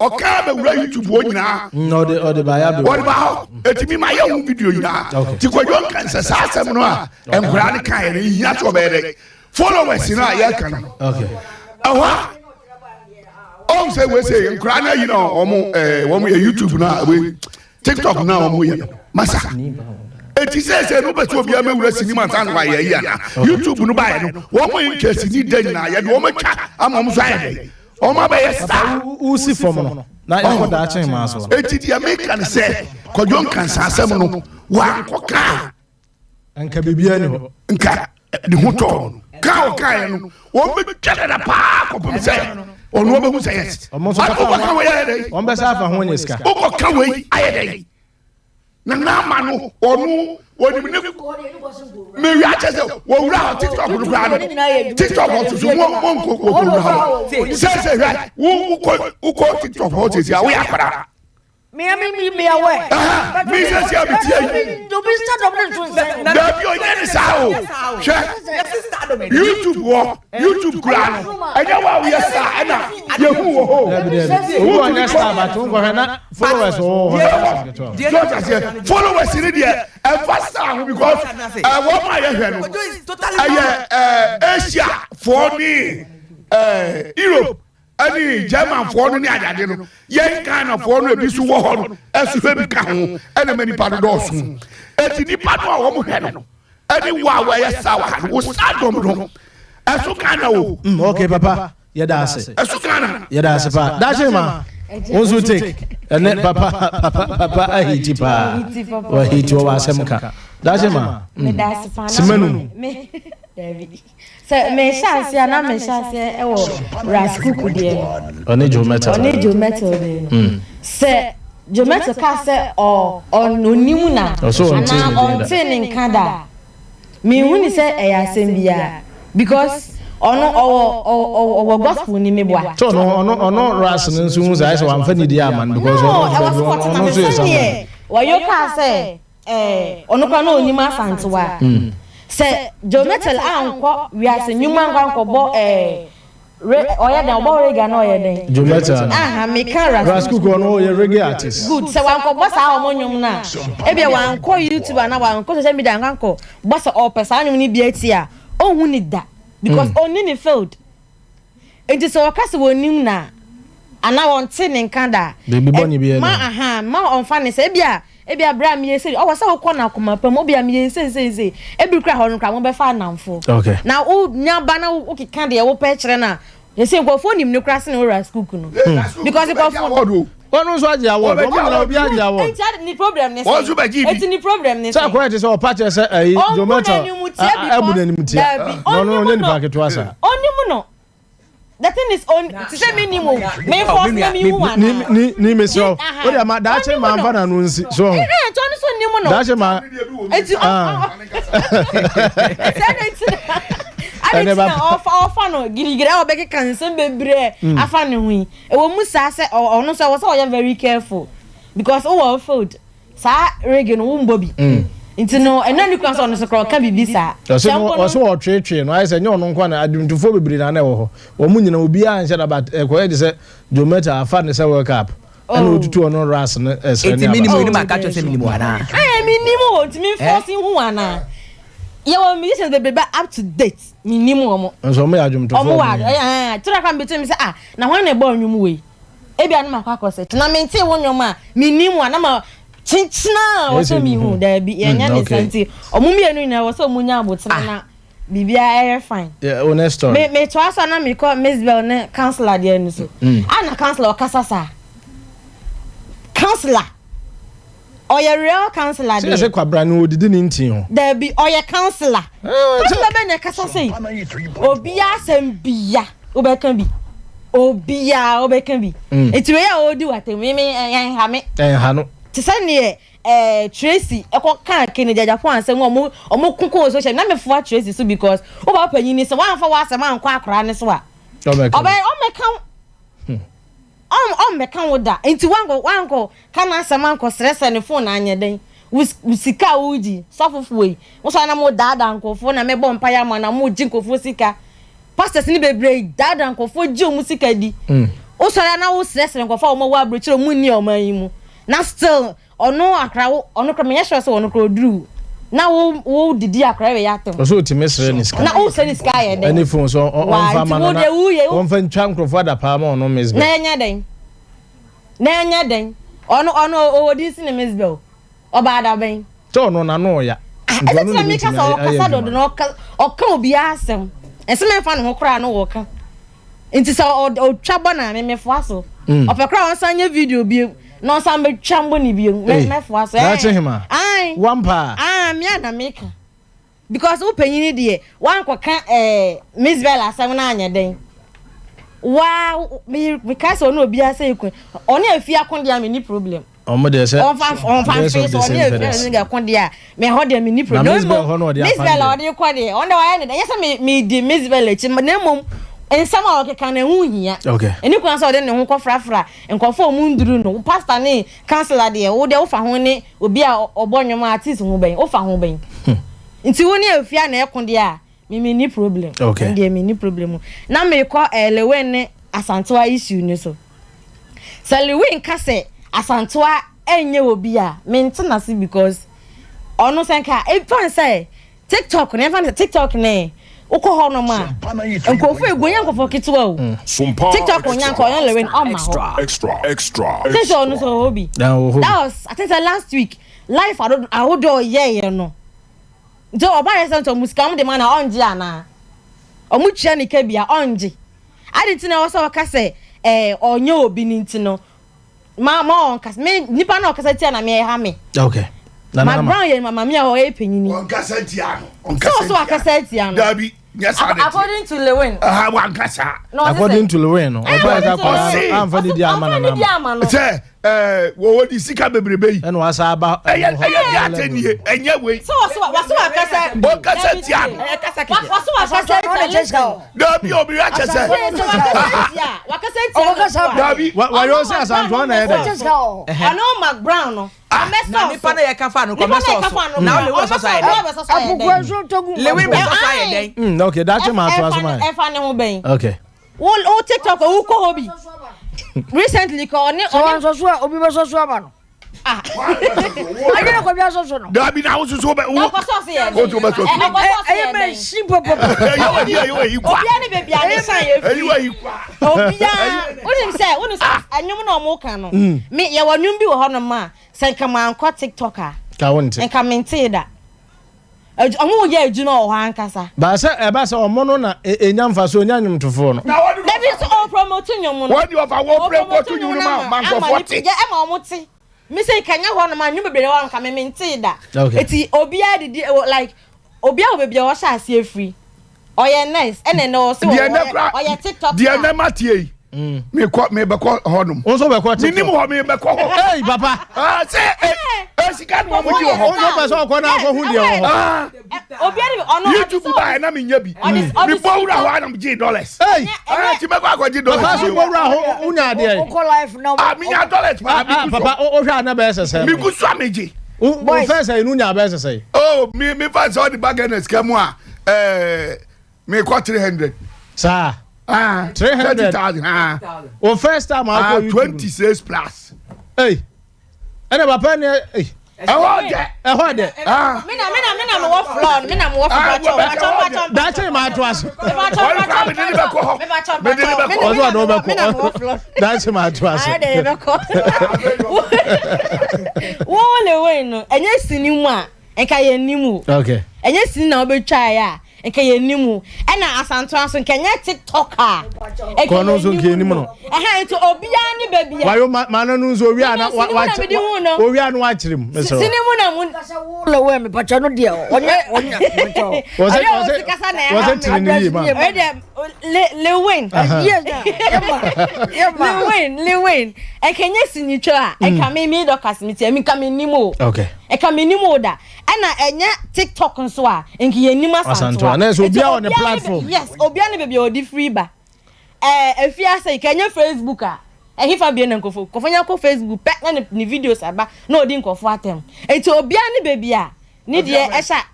oka be wura YouTube onyina no de ba ya be what about etimi ma ya video nyina ti kojo kan sa asem no a enkura ne kan ye nya to be de followers na ya kan okay awa on say we say enkura na you know omo YouTube na we TikTok na omo ye masa eti say no be to obi amewura sinima tan wa ye ya na YouTube no ba ye no omo in case ni den na ye no omo twa ama omo so aye Oma be star usi form no na yakọ da chen ma so eti dia make can say kodjon kan sasem no wa nkoka anka bibia ni ho nka de hoto ka o ka no wo be twede da pa ko pem say onu be hu say yes o mo so ka we ye o be sa fa ho ni ska o ko ka we aye dey na ma no onu woni me wi a chese wo wura TikTok no bra no TikTok o so mo ko say right wo ko TikTok ho say we akara me away me say say be tie do be start of the da bi o ye ni sa o YouTube kura no anya wa we sa na ye hu wo ho wo anya star ba to ko na followers o followers ni there and faster because what my ye no Asia for ni Europe ani German for no ni adade no yen kan na for no ebi su wo ho no esu be ka ho ena mani pa do so eti ni pa no wo mo he no ani wa ye sa wa wo sa dom no esu kan na wo okay papa ye da ase esu kan na ye da ase pa da che ma onzo take ene papa ahiti pa wa hiti wa asem ka da che ma me da ase pa na simenu me David so me chance ya na me chance e wo raskuku de oni jometo de se jometo ka se o ononimu na na on tin nkada me huni se e ya asem bia because ono gospel ni meboa so no ras nso hu say so amfa ni dia man because ono so yes wayo ka se ono kwa no onima santewa se jometel anko wi ase nyuma nko bo oya den obo rega na oya den jometel me kan rasku ko no ye reggae artist good se wanko bo sa omo nyum na e bia wanko YouTube na wanko social media nko bo sa o pesa nyum ni bia ti a ohun ni da because oni ni field enti so wakase wonim na ana won te ne nkanda baby boni bia ma on fa ne se bia bra mi yesi o wasa ko na koma pam obia mi yesi ebi kra ho nkra mo be fa namfo okay na o nya ba na o kika de wo pe kire na yesi ko fo nim ne kra se no ras cook no because ko fo onu so agi award o mo na obi agi award enti ni problem ne o so ba gi enti ni problem ne say correct say o patch say jometo abu na nim tia no ni pa ke to asa oni mu no the thing is on to say minimum me force me one ni me so o dia ma da che ma mfa na no nsi so to ni so ni mu no da che ma enti I didn't offer no girigiri o be kan sem bebre afa ne hu e wo mu sa se ono so wo say very careful because o wo food sa reggae no wo mbobi nti no ena ni kwanso no so ka bibi sa so wo twetwe no ai se nyo no nkwa na adumtufo bebre na na wo ho wo mu nyina obi a nche na ba ko e de se jometa afa ne se world cup ana otutu ono ras no esre ni minimum ni ma ka cho se minimum ana minimum ntimi forcing hu ana ye wo musicians be up to date minimum so mo ya adumtufo omo wa tura kan betu se na hwan na ba onwum we e bia na makwa akose na menti wonwom a minimum ana ma chinchina o so mi hu da bi enya ne santi omumienu na wo so munya abotra na bibia fine yeah honest story me to asa na me call Miss Bell ne counselor there ni so ana counselor kasasa counselor oya real counselor there se kwabra no odidi ni ntin ho da bi oya counselor counselor be ne kasasa obia sembia obekan bi obia obekan bi etiwe ya odi watem me yan ha me ha no ti sane Tracy eko kan kene jajafo ansem omo kuko social na me fo Tracy so because o ba panyin ni se wan fa wa asem an kwa akora ne so a obe o me kan me kan wo da enti wango kana asema anko stress ne phone anya den usika uji sofofuwe wo so na mo dada nkofo na me bompa ya ma na mo ji nkofo sika pastors ni bebre dada nkofo ji o musika di wo so na wo stress nkofo o mo wa abrochiro mu ni o man yi mu na still ono akra ono kra me yesho so ono kra dru na wo didi akra we yato so ti mesre ni ska na o se ni ska ye den any phone so on fa ma na on fa ntwa nkofo da pa ma ono mesbe na nya den ono o di si ne mesbe oba da ben to no na no ya ese ti me kasa o kasa do no o ka obi asem ese me fa no ho kra no wo ka nti sa o twaba na me fo aso o pe kra on sanye video bi no sa me twambo ni bi me fo aso that's him ai wampa me na meka because o panyini de wan kwa ka Miss Bella asem na anya den wow me kasa no obi asa ekun oni afia kon dia me ni problem omo de say on face on e ga kon dia me ho de me ni problem Miss Bella o de ko de on de wa ne yes me di Miss Bella chi na mom ensama o ke kan na hu hia okay eni kun so de ne hu ko frafra enkofo mu nduru no pastor ne counselor de wo de wo fa ho ne obi a obonwom artist hu ben wo fa ho ben nti woni afia na ekon de a me ni problem okay de me ni problem na me ko elewen ne asantoa issue ni so Saliwin kase asantoa enye obi a mentena si because ono senka e fan say TikTok ne fan TikTok ne uko ho no ma enkofu egonya nkofo kitwa o Sompa TikTok onya nko onya lewin extra so ono so hobby that was I think last week life I would do yeah no do oba yesen to musika mu de ma na onje ana omuchia ni kebia onje adi na wo kase onye obi ni ntino ma on kase me nipa na okasa tia na me ha me okay na ma brown ye mama me o epanyini on kasa tia no so akasa tia no dabi yes according to Lewin wan kasa according to Lewin oba ka kwa am fa di ama na say wo di sika bebrebe yi eno asa aba eye atenie enye we so akasa on kasa tia akasa tia dabi obi ya kasa wakasa dabi wa yo say asanto na ede ano Mark Brown no na nipa na ye ka fa no ko meso na o le wo so so ayede Lewin be so so ayede okay that's my answer man e fa ne ho ben okay o TikTok o ko hobby recently ko oni so obi be so aba no agena ko bia so no dabi na wo so be wo ko so se ye o to be so e me simple yo ikwa obi ani baby ani san ye free yo ikwa obi ya woni se anyum na o mo kan no me ye wanum bi wo ho no ma se kama anko TikToker ka wonte en kamente da omo ye aju no ho ankasa ba se omo no na enyamfa so onyanyum tofo no dabi so o promote nyum no wodi ofa wo promote nyum no ma nko 40 ye e ma omo ti me say kanya ho no ma nyum bebere wa nka me mente da eti obi adidi like obi a obebi o sha ase free oye nice ene no so oye TikTok dia na matie me be ko honum onso be ko TikTok minim ho me be ko hey papa say sika no mo ji ho onso be so ko na ko hu dia ho obi ani ono YouTube ba na me nya bi me powura ho na me ji dollars hey ti me ko ji dollars papa so powura ho unya de ko life now me nya dollars papa o hwa na be sese me ku so ameji o first say nu nya be sese oh me first all the bargainers come a me ko 300 sir 300,000 o first time I go 26 plus hey ene papa ne hey ehode me na me wo floor me na me wo floor that's my trust that's my trust wo le we no enye sini mu a enka ye nimu okay enye sini na obetwa ya enka ye nimu ena asanto aso nkenya TikToker kono so nke nimu no ento obia ni babia wayo mana nu so wi ana o wi anu achirim meso sini mu na mu le we me pacha no de onya was trini ma Lewin Lewin ekenya sinitwa a eka me do kasmiti emi ka me nimu okay eka me nimu da ana enya TikTok nso a enki ye nimu asanto na so bia on the platform yes obia ne baby odi free ba efia say kenya Facebook a he fa be na nkofo nya ko Facebook pe na ni videos aba na odi nkofo atem enti obia ni baby a ni de esha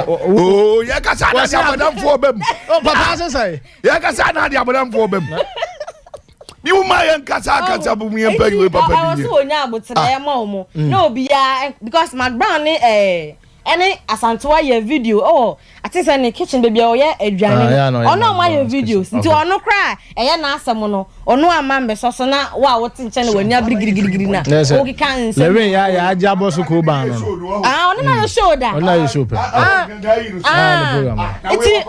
oh ya kasa na dia madam fo bem oh papa say ya kasa na dia madam fo bem ni uma yan kasa bu mu yan pagi we papa bi I was onya abotra ya ma omo na obia because McBrown ni any asantewa ye video oh I think say ne kitchen baby o ye aduane ono ma ye videos nti ono kra eye na asem no ono ama mbesoso na wa wote nche na wani abirigirigiri na o kika nse lewe ya aja boso ko ban no ono na yo show da ono yo show pe iti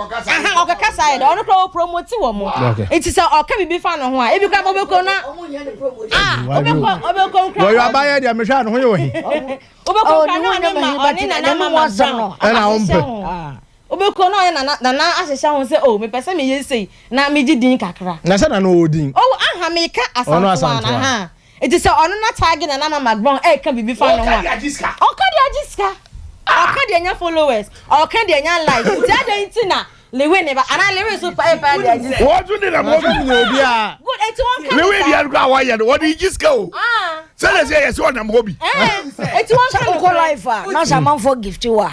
o kaka side ono kra promote wo mo iti say o ka bibi fa no ho a ebi ka bobeko na obeko kra wo yo abaye dia me hwa no ho ye wo hi obeko kra na ma na ompe obeko no ye na ahehia ho se oh me pese me yesei na me gidin kakra na se na no odin oh aha me ka asanto na ha it is ono na tag na na McBrown e ka bibi fa no ho o ka dia jiska o ka dia nya followers o ka dia nya like ti adanti na lewe ne ba ana lewe so pa dia jiska what do they na mo bi obi a good eti won ka lewe dia gba wa ye what di jiska o say they say yes one na mo bi eti won ka ko life na shaman for gift wa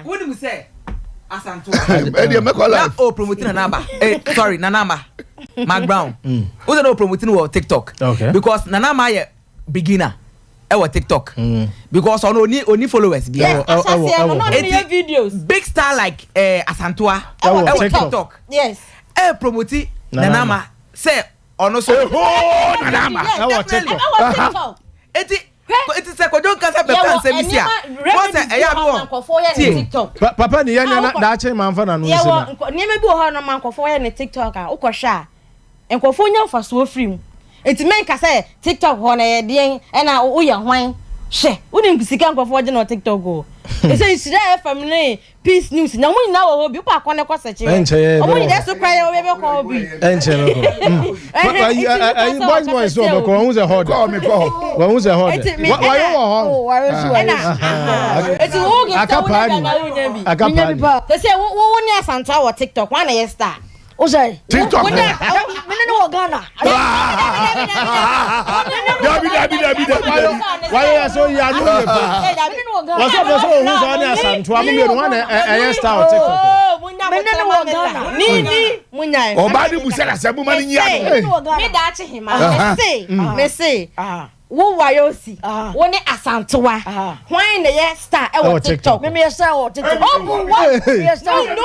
what do you say asanto e dey make life o promoting na namba sorry na namba McBrown who dey no promoting wo TikTok because na namba ye beginner e TikTok because oni followers be videos big star like asantoa TikTok yes promote na namba say ono so na namba TikTok it is a kojo kasa be kan se bisia what say eya no papa ni yanya da che manfa na no nsi na ni me bi ho na mankofo ye ne TikTok a ukohwa enkofo nya mfaso free enti men ka say TikTok ho na ye de na wo ye hwan hwe woni nkusika enkofo je na TikTok go e say sira FM ne peace news na mun na wo bi pa akone ko seche o mun je so kwa ye we be ko bi enche no ko boys so be ko who ze hold ko me ko who ze hold why you ho eti wo ge akapani se say wo ni asanta wo TikTok wan na ye star o say TikTok me no wo Ghana Dabi why you so ya no le pa what's up so who so ni asanto am me no wan e star TikTok me no wo Ghana ni munyai o ba di busela se bu mani nya me da achi hima me say wo wayosi wo ni asantowa hwan na ye star e wo TikTok me ye star wo TikTok oh bu wa ye star no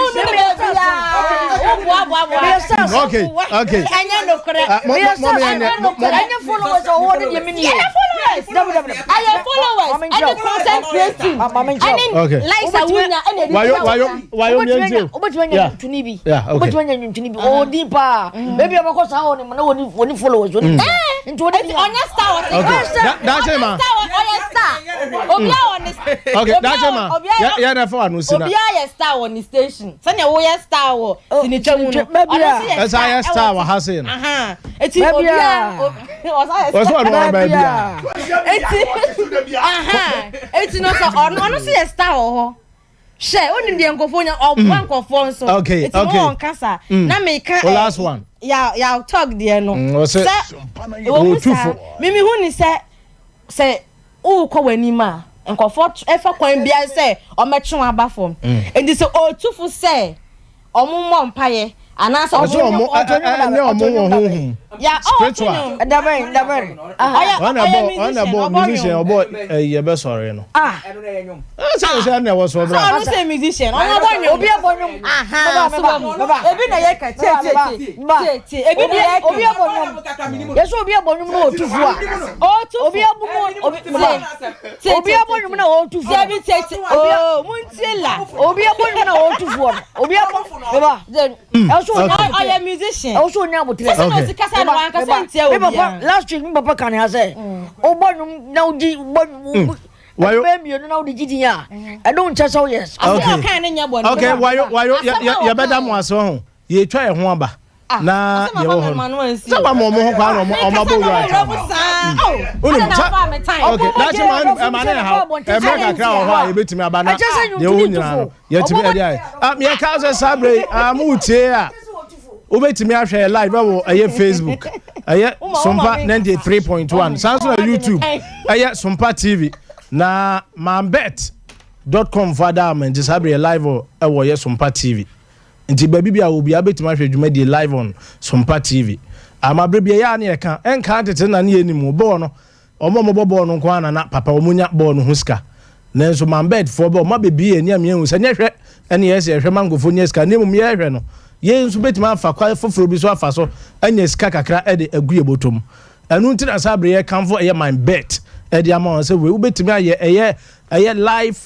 bia okay anya no kore anya followers o wo de me ni aya followers any content creating any likes awunya any wayo mi enje obetwanya ntuni bi obetwanya ntuni bi o di pa baby abako sa ho ni na woni followers woni ntoni onya star wo that's it man obia on okay that's it man ya na for anu sina obia ye star on station sani wo ye star wo sini twamu no that's ya star wa hasen eti obia was one baby eti no so ono se ye star ho she oni de nkofonya obwa nkofo nso eti mo nkasa na me ka last one ya talk there no say mimi hu ni say o ko wani ma nkofo efa kwan bia say o metwe aba fom enti say o tufu say omummo mpaye ana so omo ya spiritual dabar on musician obo ye be sorry no say na was so bra say musician obi abonyum baba ebi na ye ka tie ebi na ye obi abonyum yeso obi abonyum na otufu a obi abonyum na otufu ebi tie muntiela obi abonyum na otufu obi baba I musician. Also nya botre. Last week papa kan ha say. Obonum na odi why me no na odi gidi ya. I don't tell so yes. Okay, why you better mo aso ho. Ye twa e ho aba. Na ye wo ho. So ba mo ho kwa no mo bo right. Okay, that's man ha. E me kakra ho a ye betimi aba na. Ye wo nyina no. Ye timi e dia. Me ka so sabre am utie a. Ubetimi ahwe live wo Facebook. Sompa 93.1. Sanso na YouTube. Sompa TV. Na mambet.com for Diamond is having live wo Sompa TV. Nti baby bia obi abetimi ahwe dwumadi live on Sompa TV. Amabre bia ya na e kan enka tete na ne enimu bo no. Omo bobo no kwa na papa omunya bo no huska. Nenso mambet for bo ma bebi eni ame hu se nyehwe ene yes ehwe mangofo nyeska nemu me ehwe no. Ye nso betima afa kwa foforo bi so afa so anya sika kakra e de aguye botom. Anu nti na sabre ye kanfo eye mambet e de ama se we ubetimi aye live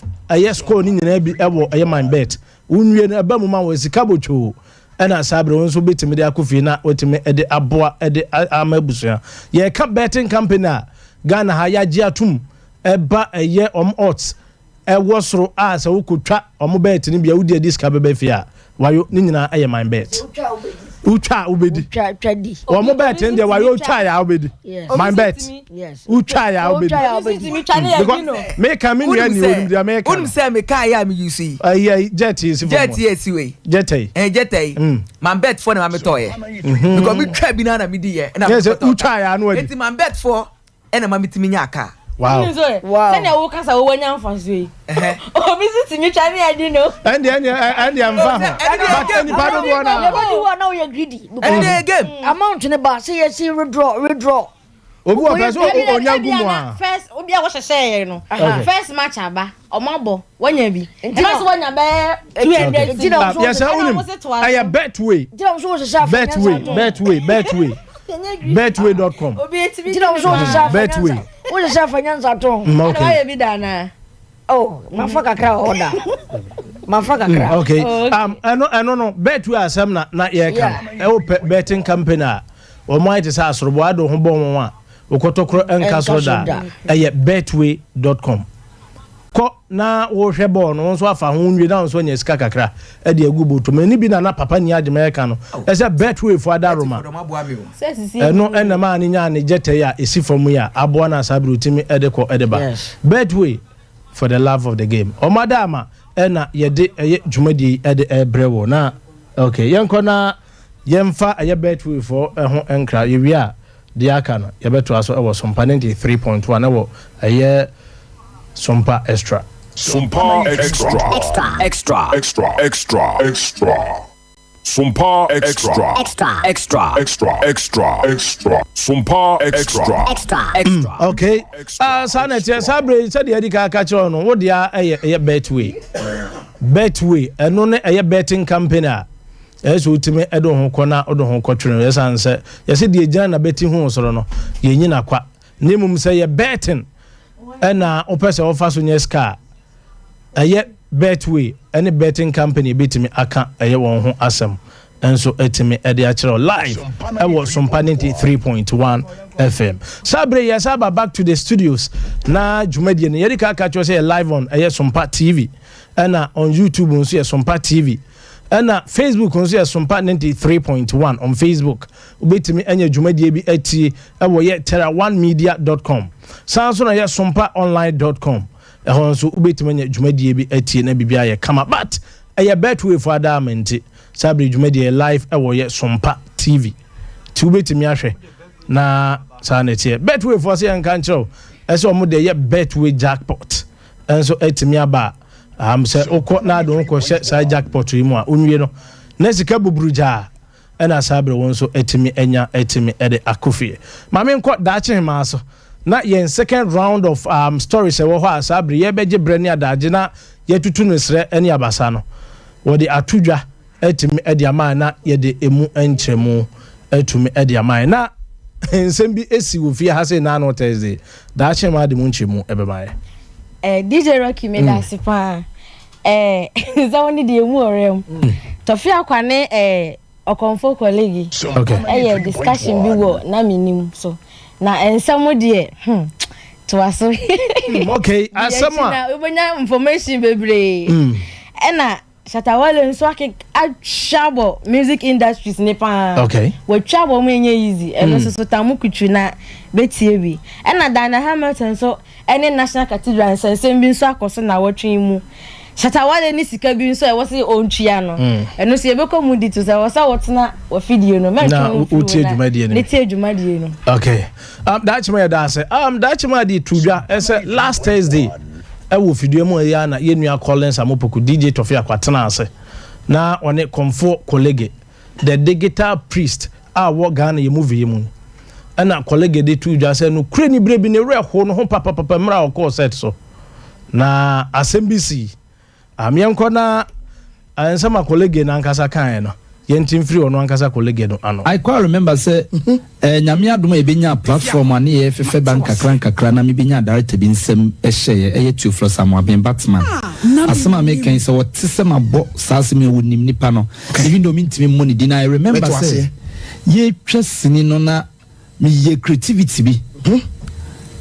score ni nyina bi ewo eye mambet. Unwie na ba mu ma wo sika bocho. Ena sabre wonso betimi de akofi na otimi e de aboa e de amabusu. Ye ka betting company a Ghana ha ya ji atum eba eye odds ewo soro a se wokotwa bet ni bia wudi diska bebe fia wayo ni nyina eye my bet utwa obedi bet ndi wayo utwa ya obedi my bet utwa ya obedi me come in here ni wonum dia me come say me kai ya me you see jet is we jet my bet for na me toye because me twa bi na me di ye na utwa ya no enti my bet for ena ma mitimi nya aka wow sene wo kasa wo nya mfaso yi o visit mi twa me adi no and am fa but any part of one na we greedy and game amount ne ba say yes withdraw obi wa person onya gumu a first obi a wo hye no first match aba omabo wanya bi first wanya be 200 yes unim aya betway betway.com betway wo se fanyanza to why be dana mafaka kra order mafaka kra okay no betway asem na ye kan betting company a o mo ite sa asorobo ado ho bo mo a okotokro enka so da betway.com ko na wo hwe bo no so afa ho nwie na so nya sika kakra e de agu boto mani bi na papa ni agema ka no e se betway for adaroma no enema ani nya ne jete ya esi from ya abo na sabru timi e de ko e de ba betway for the love of the game o madama na ye de dwumadi e de ebrewo na okay yenko na yemfa ye betway for ho enkra ye wi a de aka no ye beto aso e wo Sompa 93.1 e wo ye Sompa extra. Sompa extra. Sompa extra. Sompa extra. Okay. Sanete sabre said the edika catcher no wo dia eye betway. Betway eno ne eye betting company a eso utime edo ho kona odo ho kotwere yesanse yese de egina na betting ho soro no ye nyina kwa nemum se ye betting ena opese ofa so nyeska eye betway any betting company betimi aka eye won ho asem enso etimi ede a kire live e was Sompa 93.1 FM sabre yesaba back to the studios na dwumadi ne yedi ka cho say live on eye Sompa TV ena on YouTube nso ye Sompa TV ena Facebook nso ye Sompa 93.1 on Facebook ubetimi enya dwumadi bi ati e wo ye terra1media.com sanso na ye sompaonline.com e ho nso ubetimi enya dwumadi bi ati na bibia ye kama but eye betway for adamenti sabre dwumadi live e wo ye Sompa TV ti ubetimi ahwe na sanete betway for say enka nchiro e so mo de ye betway jackpot enso etimi aba say okọ na do nko say jackpot yi mu a onwie no na sika buburuja na sabre won so etimi enya etimi ede akofie mame nko daache ma so na yen second round of stories e wo ho a sabre ye beje brani adaje na ye tutu no sre ene abasa no wo de atudwa etimi ede ama na ye de emu enchemu etumi ede ama na nsem bi esi wo fie ha say na no Thursday daache ma de mu nchemu ebemaye DJ Rocky made us pa zawoni de emu orem tofia kwane okonfo colleague okay discussion bi wo na minim so na ensamo de to aso okay asamo na obonya information bebre na Shatawale nso ake achabo music industries ne pa okay we chabo menye easy eno so tamu kutu na betie bi na Dana Hamilton so any national cathedral nsensem bi nso akoso na wotwe mu Shatawale ni sika bi nso e wo se ontua no eno se yebeko mu di to se wo sa wotena wo video no me na utie dwumadie no ne tie dwumadie no okay that chima da say that chima di tudwa ese last Thursday e wo video mu ya na ye nua Collins Amopoku DJ Tofi akwatena ase na one comfort colleague the digital priest wo Ghana ye movie mu ana colleague de tudwa say no kure ni brebi ne re ho no ho papa mra o call set so na asembisi amienko na ansama colleague na ankasa kan no yentim free ono ankasa colleague no ano I quite remember say nyame adom e benya platform ani e fefe bank kakra na me benya director bi nsem ehye eye two floor Samuel Batman asema me kan say what sema bo sase me wonim nipa no even though me ntimi money din I remember say ye twesini no na me ye creativity bi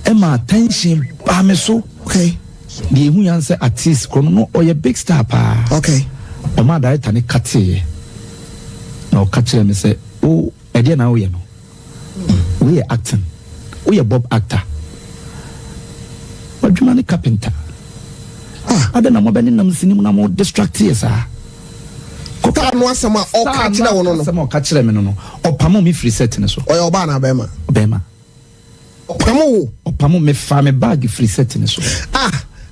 e ma attention ba me so okay the who answer artist kono no or big star pa okay o ma director ne kate no catch me say oh e dey na we no we acting we Bob actor but you carpenter ada na mo bani nam sinim na mo distract yes ah ko ka no asema o ka kire wo no no asema o ka kire me no o pamo me free set ne so o ye oba na bema opamo me fa me bag free set ne so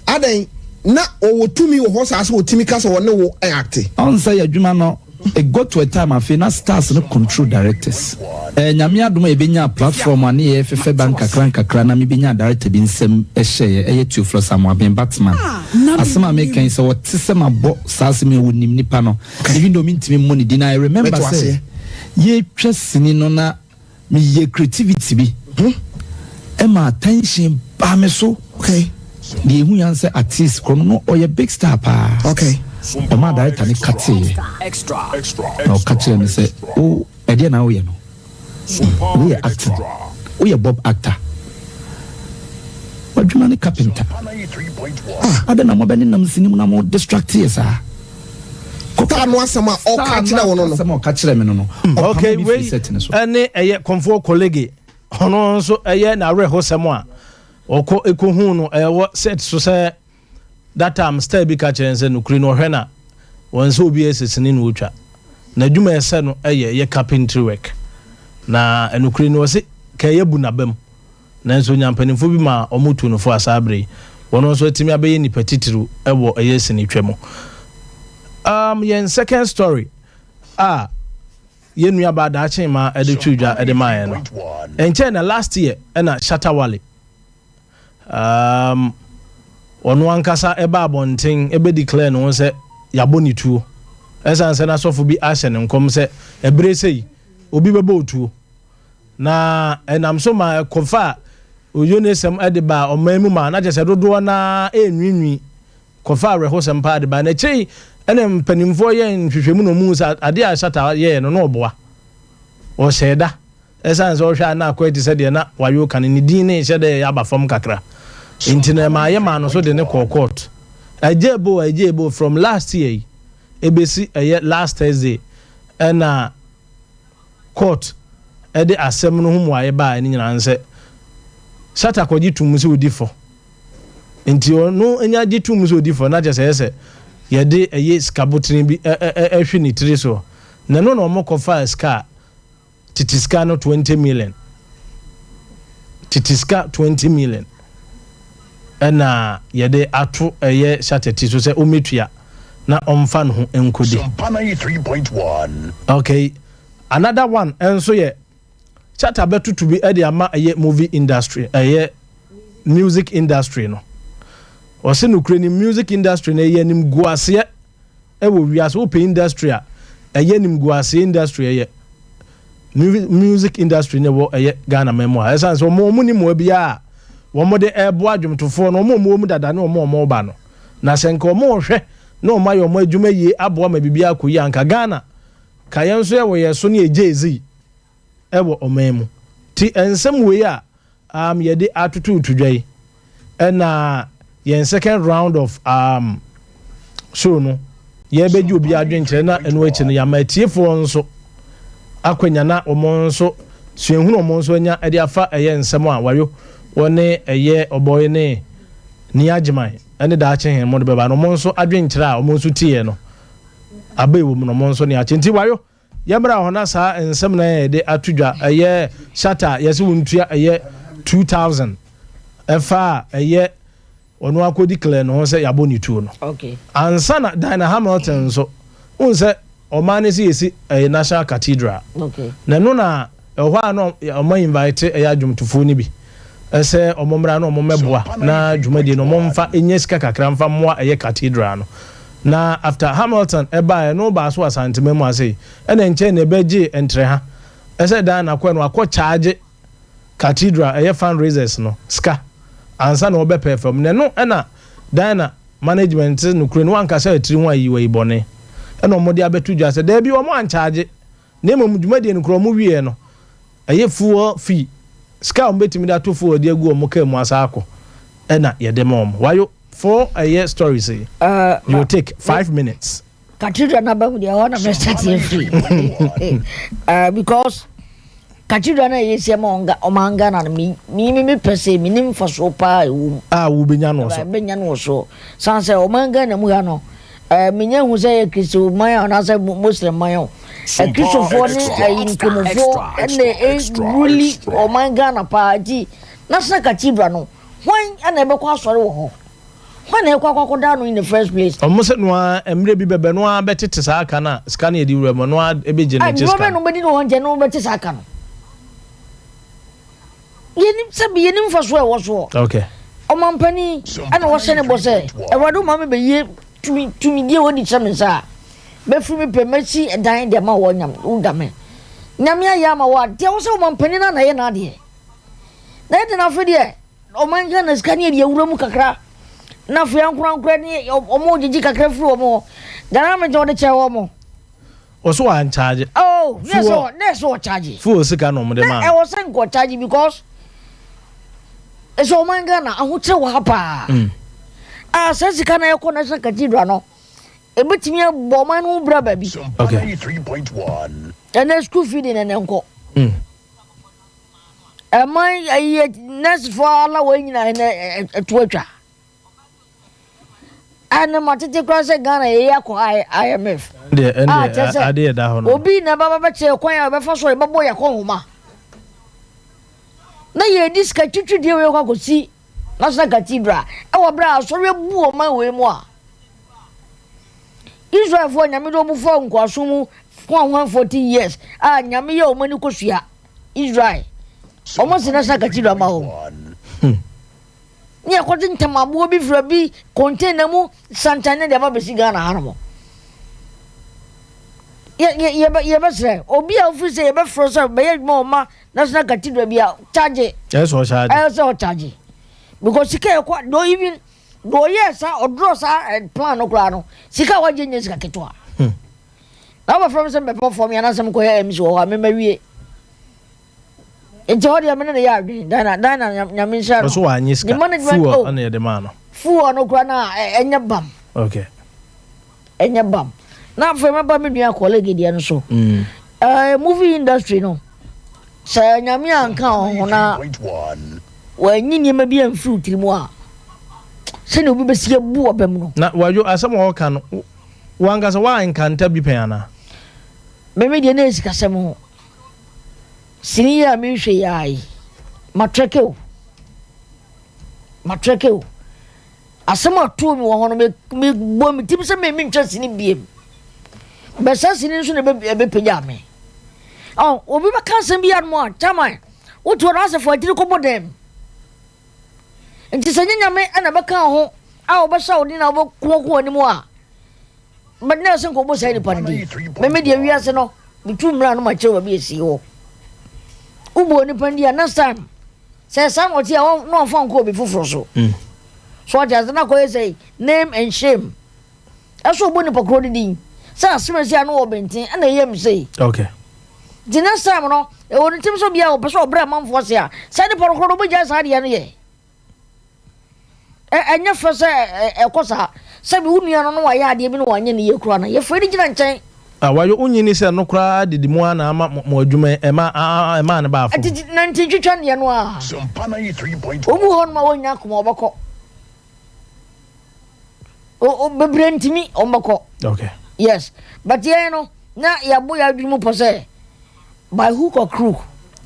adan na o wotumi wo ho sa so wotimi ka so woni wo act on say adwuma no it got to a time afi na stars no control directors nyame adom e benya platform ani e fefe bank kakra na me benya director bi nsem ehye eye two floor Samuel Batman asema me kan say what sema bo sase me wonim nipa no even though me ntimi money din I remember say ye twesini no na me ye creativity bi ema attention ba me so okay the who answer artist kono no or big star pa okay o ma director ni kate extra no kate me say oh e dey na we no we acting we Bob actor but you man carpenter ada na mo bani nam sinim na mo distract yes ah ko ka no asema o ka kire wo no asema o ka kire me no okay we ene eye comfort colleague ono nso eye na reho semo a oko ekohu no ewo set so say that time stay bi ka chense no kuri no hwe na wonso obi esesini no otwa na dwuma ese no ye carpentry work na enukuri no se ka ye bu na bam na nso nyampanimfo bi ma omutu no fo asabre wono nso timi abaye ni petitiru ewo eye sini twemo yen second story yenu aba da achen ma ede twudwa ede ma ye no enche na last year na Shatawale onu ankasa eba abonten ebe declare no se yaboni tuo esanse na sofo bi ahye ne nkom se ebre sei obi bebo otuo na enam so ma kofa oyonesem ede ba omamu ma na jese dodo na enwinwi kofa rehosem pa ede ba na chei ene mpanimfo ye nhwehwemu no mu sa ade a shata ye no no oboa o sheda esanse o hwa na akwati se de na wayo kan ni din ne shede ya ba fam kakra intina ma ye ma no so de ne court ajebo from last year ebesi last Thursday na court ede asem no hu aye ba ni nyina nse shata kwaji tumusi odifo enti no enya ji tumusi odifo na je se ye de eye skabotrin bi ehwe ni tiri so na no no mokofa ska titiska no 20 million titiska 20 million ena ye de atu eye shata ti so se ometua na omfa no enkodi Sompa 93.1 okay another one enso ye chata betutu bi e de ama eye movie industry eye music industry no o se no kreni music industry na eye nim guase e wo wiase open industry a eye nim guase industry eye music industry ne wo eye Ghana memo a esan so mo ni mo bia wo mo de ebo adwumtofo no mo dada na mo ba no na senko mo hwe no ma yo mo adwuma yi abo ma bibia koyi anka Ghana ka yenso ye wo yeso ne ejezi ewo omemu ti ensem we a ye de atutu tudwai na yen second round of show no ye beji obi adwenkyere na eno achi no ya matiefo nso akwanya na omo nso suehunu omo nso anya de afa eye nsem a wayo woni eye oboy ne ni agyeman ene da ache hen mo de beba no mo nso adwenkyere a mo nso tie no abai wo no mo nso ne ache nti wayo yamra ho na sa ensem na ye de atudwa eye shatter yesi wontua eye 2000 efa eye ono akodi clear no se yabo ni tuo no okay ansa na Diana Hamilton so unse omane si yesi National Cathedral okay na no na ehwa no o invite eye adwumtofo ni bi ese omomra no omomeboa na dwumadi no momfa enye sika kakra mfa moa eye cathedral no na after Hamilton eba no ba so asanteme mu ase ene nche na beji entre ha ese dan na kwa no akọ charge cathedral eye fundraisers no ska ansa na obe perform ne no ena dan na management no kure no anka sa atiri ho ayi we bone ena omode abetu dwa se da bi o mo an charge na emom dwumadi no kuro mo wie no eye fuel fee ska ombetimi da to fuel de agu o mo ka mu asa akọ ena ye de mom wayo for a year story say you take 5 minutes cathedral na ba mu dia wana me start free because cathedral na yesi omanga na mi pese mi nim faso pa ewu wo benya no so benya no so sanse omanga na mu ya no minya hu say Kristo man na say Muslim man Kristo fo ni inkemofo ene really omanga na paji na sa cathedral no wan ana be kwa sori wo ho when e kwa down in the first place almost no emre bi bebe no betete sa aka na scan e di wura mo no ebeje na chiska no bedi no wonje no betete sa aka no yenim sabi yenim faso e wo so okay o mampani ana wo se ne bo se e wadu ma me be ye tumi die wodi chame sa be fru mi pemati edan de ma wo nyam ugame nyam ya ma wa de wo se o mampani na ye na de na de na fe de o manga na scan e di wura mu kakra na fian kura ni omo jiji kakra fru omo dana me jode che omo oso an charge oh yes so charge fu sika no mo de ma e was sen go charge because eso manga na ahuche wa hapa se sika na yeko na saka tidwa no e betimi bo man no bra ba bi okay 3.1 and school feeding and enko my next for alla we nyina etwatwa ana matete cross Ghana ye yakọ IMF ade da ho no obi na baba be che kwan ya be fa so e babo yakọ homa na ye diska twitwi de we kwa si National Cathedral e wo bra so we bu o ma we mu a Israel for nyame do bu fo nkwaso mu 140 years nyame ye o mani kosua Israel almost National Cathedral ma ho ni akwati ntamabo bi fra bi container mu santane de ba besi Ghana hanmo ye ba sre obi a office ye ba fro so be ye ma National Cathedral bi a charge yes o charge because sika e kwa do even do yes or draw sa plan no kra no sika wa jenye sika ketwa na ba from some perform ya na some ko ya MC o me mawie enti hodi amene ya adwen dana nyame nsharo so wa nyiska fu ana ye de ma no fu ono kra na enya bam okay enya bam na fe me ba me nua colleague dia no so movie industry no sa nyame anka ho na wa nyini ma bi amfru tirimu a se ne obi besie bu obam no na wajo asem wo ka no wanga so wa nkanta bi peana me dia na esika sem ho sini ya mi hwe yai matreke asema to mi wo hono me bo mi tim se me ntwa sini biem be sa sini nso na be penya me obi ba kan sem bia no a chairman wo to na se for tiri ko bodem nti se nyame ana be kan ho a wo be sha odi na wo ko ni mu a but na se ko bo sai ni pandi me dia wiase no mi tu mra no ma chewa bi esi ho ubo ni pandi na sam se sam oti a no fon ko bi fufuro so so just na ko say name and shame aso ubo ni pakro di sa asem sia no obentin ana yem say okay dina sam no e woni tim so bia o be so obra manfo sia sa ni pakro no bo ja sa de no ye enya fa se ekosa se bi unua no wa ya de bi no wa nya ne ye kura na ye fa di gina nchen wayo unyini se no kra didi mu ana mo adwuma ema ne baafo na ntitwitwa ne no a Sompa 3.1 obu hon ma wonya koma obako o bebre ntimi ombako okay yes but you know na ya boy adwumu pose by hook or crook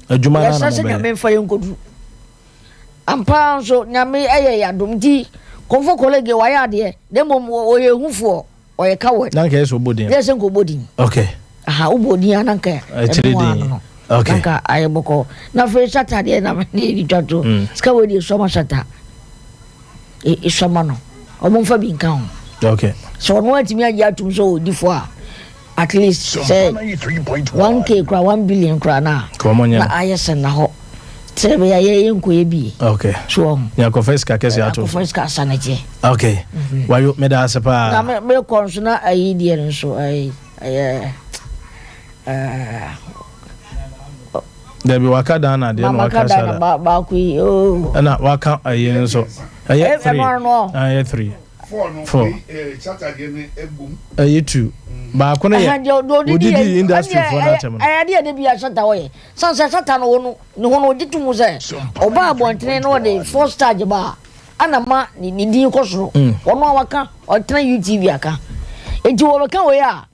adwuma na na mo be fa yenkodu ampa so nyame ya dum di konfo colleague wa ya de dem mo ye hufuo o ye kawe na nke so bodin yes nko bodin okay aha ubodin ananka okay nka ayeboko na fe Saturday na me ni twato ska we di so ma shata e so ma no o mo fa bi nka ho okay so no atimi aja tum so odifo a at least say 1k kra 1 billion kra na na ayesen na ho sebe ya ye nko ye bi okay so ya ko first ka kesi ato first ka sanaje okay wayo me da sepa na me konso na ayi die nso ayi Debi waka dana de no waka sala ba ku o na waka ayi nso ayi 3 ayi 3 4 Saturday ne ebum ayi 2 ba ko na ye odidi industry for na tem ayi de bia shata wo ye sansa shata no no no ditumu se oba abontene no de 4 star je ba ana ma ni din ko soro ono waka o tena UTV aka enti wo beka wo ya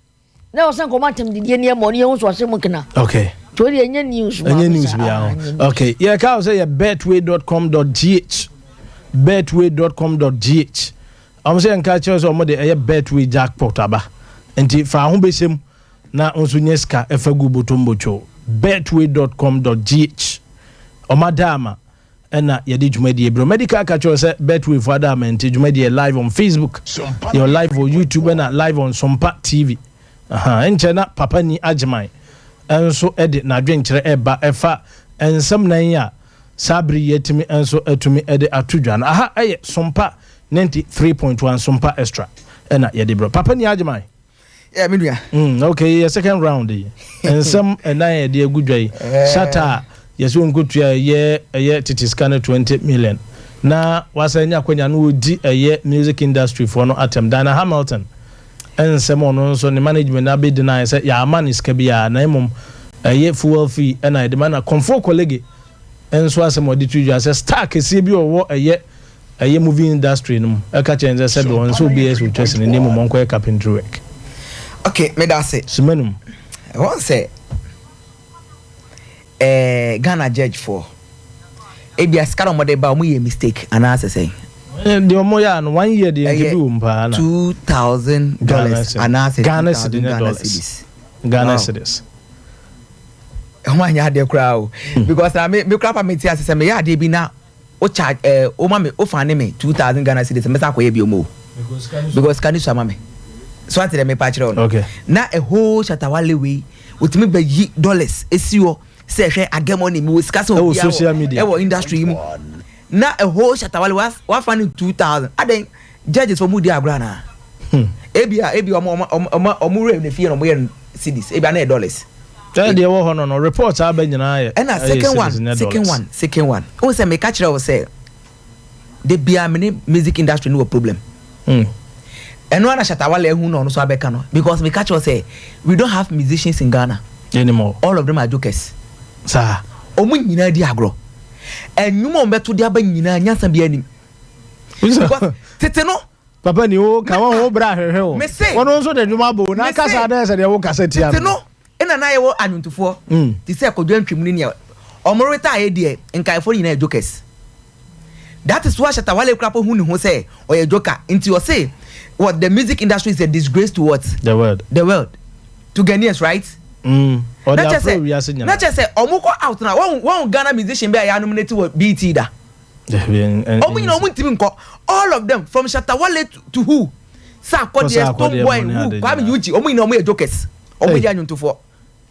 na o san ko matem de ni e mo ni e so se mo kina okay to de enye news bia okay yeah ka say betway.com.gh betway.com.gh am say nka che so mo de betway jackpot aba enti fa ho besem na onso nyeska efagu botombocho betway.com.gh o madama ena yedi dwumadi bro medical catcher say betway for adama enti dwumadi live on Facebook your live on YouTube and live on Sompa TV enche na papa ni agimai enso ede na dwenkere eba efa ensam nan ya sabri yetimi enso atumi ede atudwa na eye Sompa 93.1 Sompa extra ena yedi bro papa ni agimai yeah me okay your second round ensam ena yedi agudwai shata yeso nkotua ye titiska na 20 million na wasanya kwanya no odi music industry for no atem Dana Hamilton ensem ono nso ne management na be deny say ya man iska bia na emom fuel fee na de man comfort colleague enso asem odi tuju say star kese bi owo movie industry no eka chenze say be won so be as interest in name monko carpentry work okay me da say simenum won say Ghana judge for ebia skara mo de ba mo ye mistake ana say the omoya no 1 year dey do mpa na $2,000 ana say Ghana cedis Ghana cedis o nya de kra o because me kra pa me ti say me ya de bi na o charge o ma me o fa ne me 2,000 Ghana cedis me sa ko ye bi o mo because can you sama me so ati me pa kire okay na a whole shatawale we utimi be yi dollars esiwo say hwe agemoni me we sika so social media e industry mu na a whole shatawale was finding 2,000 aden judges for mudi agra na ebia omo re ne fie no mo ye cedis ebia na dollars tell the wo hono no report abanyina ye and second one o say me catch we say the bia me music industry no problem eno ana shatawale hu no so abeka no because me catch we say we don't have musicians in Ghana anymore all of them are jokers sir omo nyina di agro enyumo mbeto di aba nyina nyansa bia nim because tete no papa ni o ka won ho bra hwehwe o wono nso de dwuma bo na kasa da se de wo kasa tia tete no ena na ye wo anwuntufo ti se kodwa ntwem ni ne omoreta ye de nkaifo nyina jokers that is why Shatawale krapo hu ni ho say oye joker into you say what the music industry is a disgrace to what the world to Ghanaians, right? Not just say omuko out na one Ghana musician be ya nominated with BT da all of them from Shatawale to who Sarkodie Stone Boy who Kwame Yuji omu jokers omu ya nyuntufo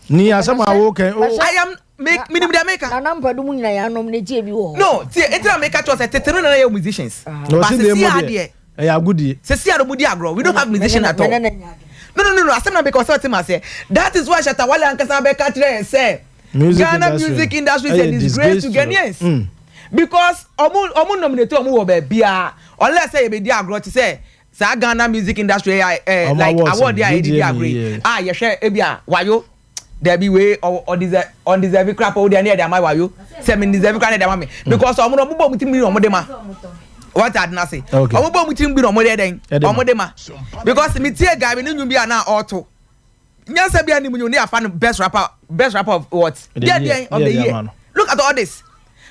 ni asama wo kan I am make America na nampa du munyina ya nominate bi wo no tie enti America to say tetero na ya musicians but see ya goodie say see adomudi agro we don't have musician at all no asem because what him say that is why Shatawale ankasa be catch say Ghana music industry is a disgrace to Ghanaians because omu nominate omu wo be bia unless say be di agro to say Ghana music industry like award there dey agree ye hwe e bia wayo there be way or deserve crap o dey near dey my wayo say me deserve crap dey my me because omu no bo mutimi omu dey ma what I'd not say. Okay. I will be with no more than Omodema. Because me tear guy, we knew be an auto. Nyasa be any you fan best rapper of what? Yeah, of the year. Look at all this.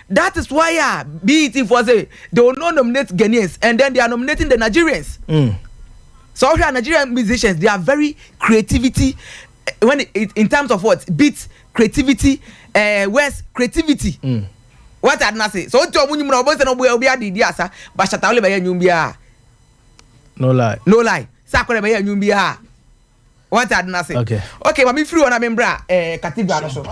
That is why BET for say they will not nominate Ghanaians and then they are nominating the Nigerians. So all Nigerian musicians, they are very creativity when in terms of what beats creativity, West creativity. What I'd not say. So to when you know boys no be adi diasa, but Shatawle be nyumbia. No lie. Sakore be nyumbia. What I'd not say. Okay, but me free on a membra cathedral so.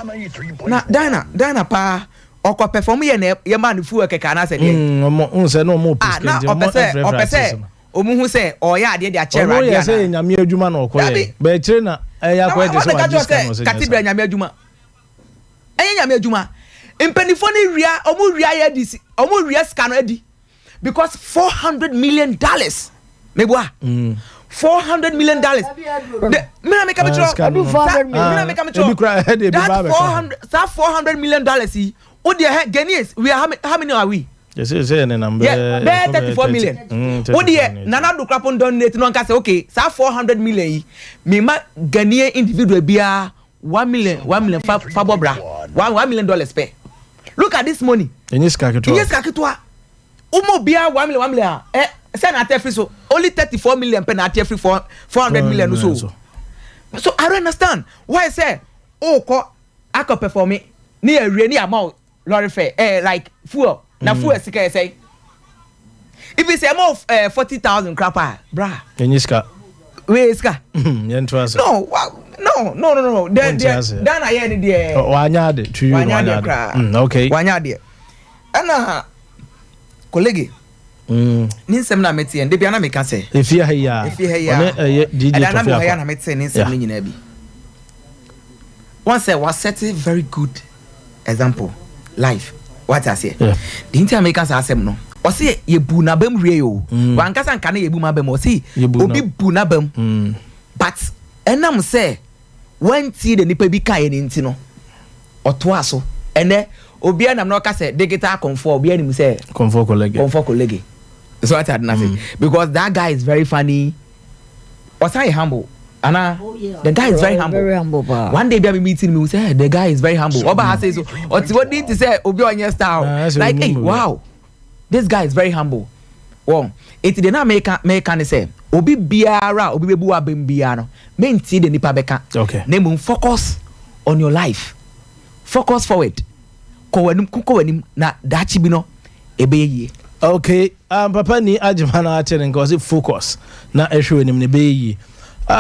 Na Dana pa oko perform ye man fu keka na say say no more na opese omu hu say oya ade de a chair radio na say nyame adwuma na okoye be kire na ya kwa de so cathedral nyame adwuma nyame adwuma impenifo ni ria omu ria ya di omu ria scan adi because $400 million meboa $400 million. Me make a picture. Do 400 million. Me make a picture. That $400 million. Oh dear, Ghanaians. We are how many are we? Yes, say number. Yeah, 34 million. Oh dear, Nana do crap on donate. No one say okay. That 400 million. Me ma Ghanaian individual be $1 million. Fabobra. $1 million pay. Look at this money. Yes, kakitwa. Umo bia $1 million. Send at free so only 34 million pen at free for 400 million so. So I don't understand why I say ko I can perform it near any amount lorry fare like fuel na fuel sika say if it's amount of 40,000 crapa bra Enyiska we iska no then I hear the there wanyade to you wanyade okay wanyade ana colleague ninsem na meti en de bia na me ka se efia ya one DJ to fia na meti ninsem ni nyina bi one say was set a very good example life what I say the inter Americans asem no o say ye bu na bam hwe yo wan kasa nka na ye bu ma bam o say obi bu na bam but enam say when ti the nipa bi kan ye nti no oto aso ene obi anam no ka say digital comfort obi anim say comfort colleague so what I had nothing because that guy is very funny. Was I humble? Anna, the guy is very humble. Very humble. One day, be meeting me, we say the guy is very humble. Oba has says, what need to say? Obi on your style. Like, hey, wow, this guy is very humble. Well, it did not make any say. Obi biara, obi bebu abem biano. Main see the nipa beka. Okay. Name focus on your life. Focus forward. Ko wenim na dachi bino ebeye. Okay, papa ni ajimana atene ngozi focus na ehwe nim ne beyi.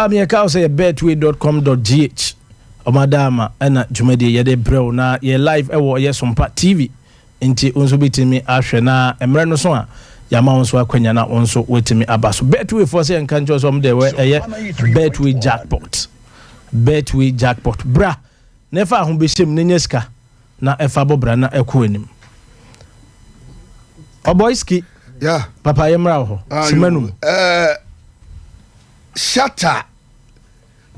Me ka say betway.com.gh. Omadama na jumadi ye de brew na ye live ewo ye Sompa TV. Nti onso bitimi ahwe na emre no so a yama onso akwanya na onso wetimi abaso. Betway for say nka njo so mde we eye Betway jackpot. Betway jackpot. Bra, nefa ho behim ne nyeska na efa bobra na ekwo anim. Oboyski yeah papa yemra ho simanum shata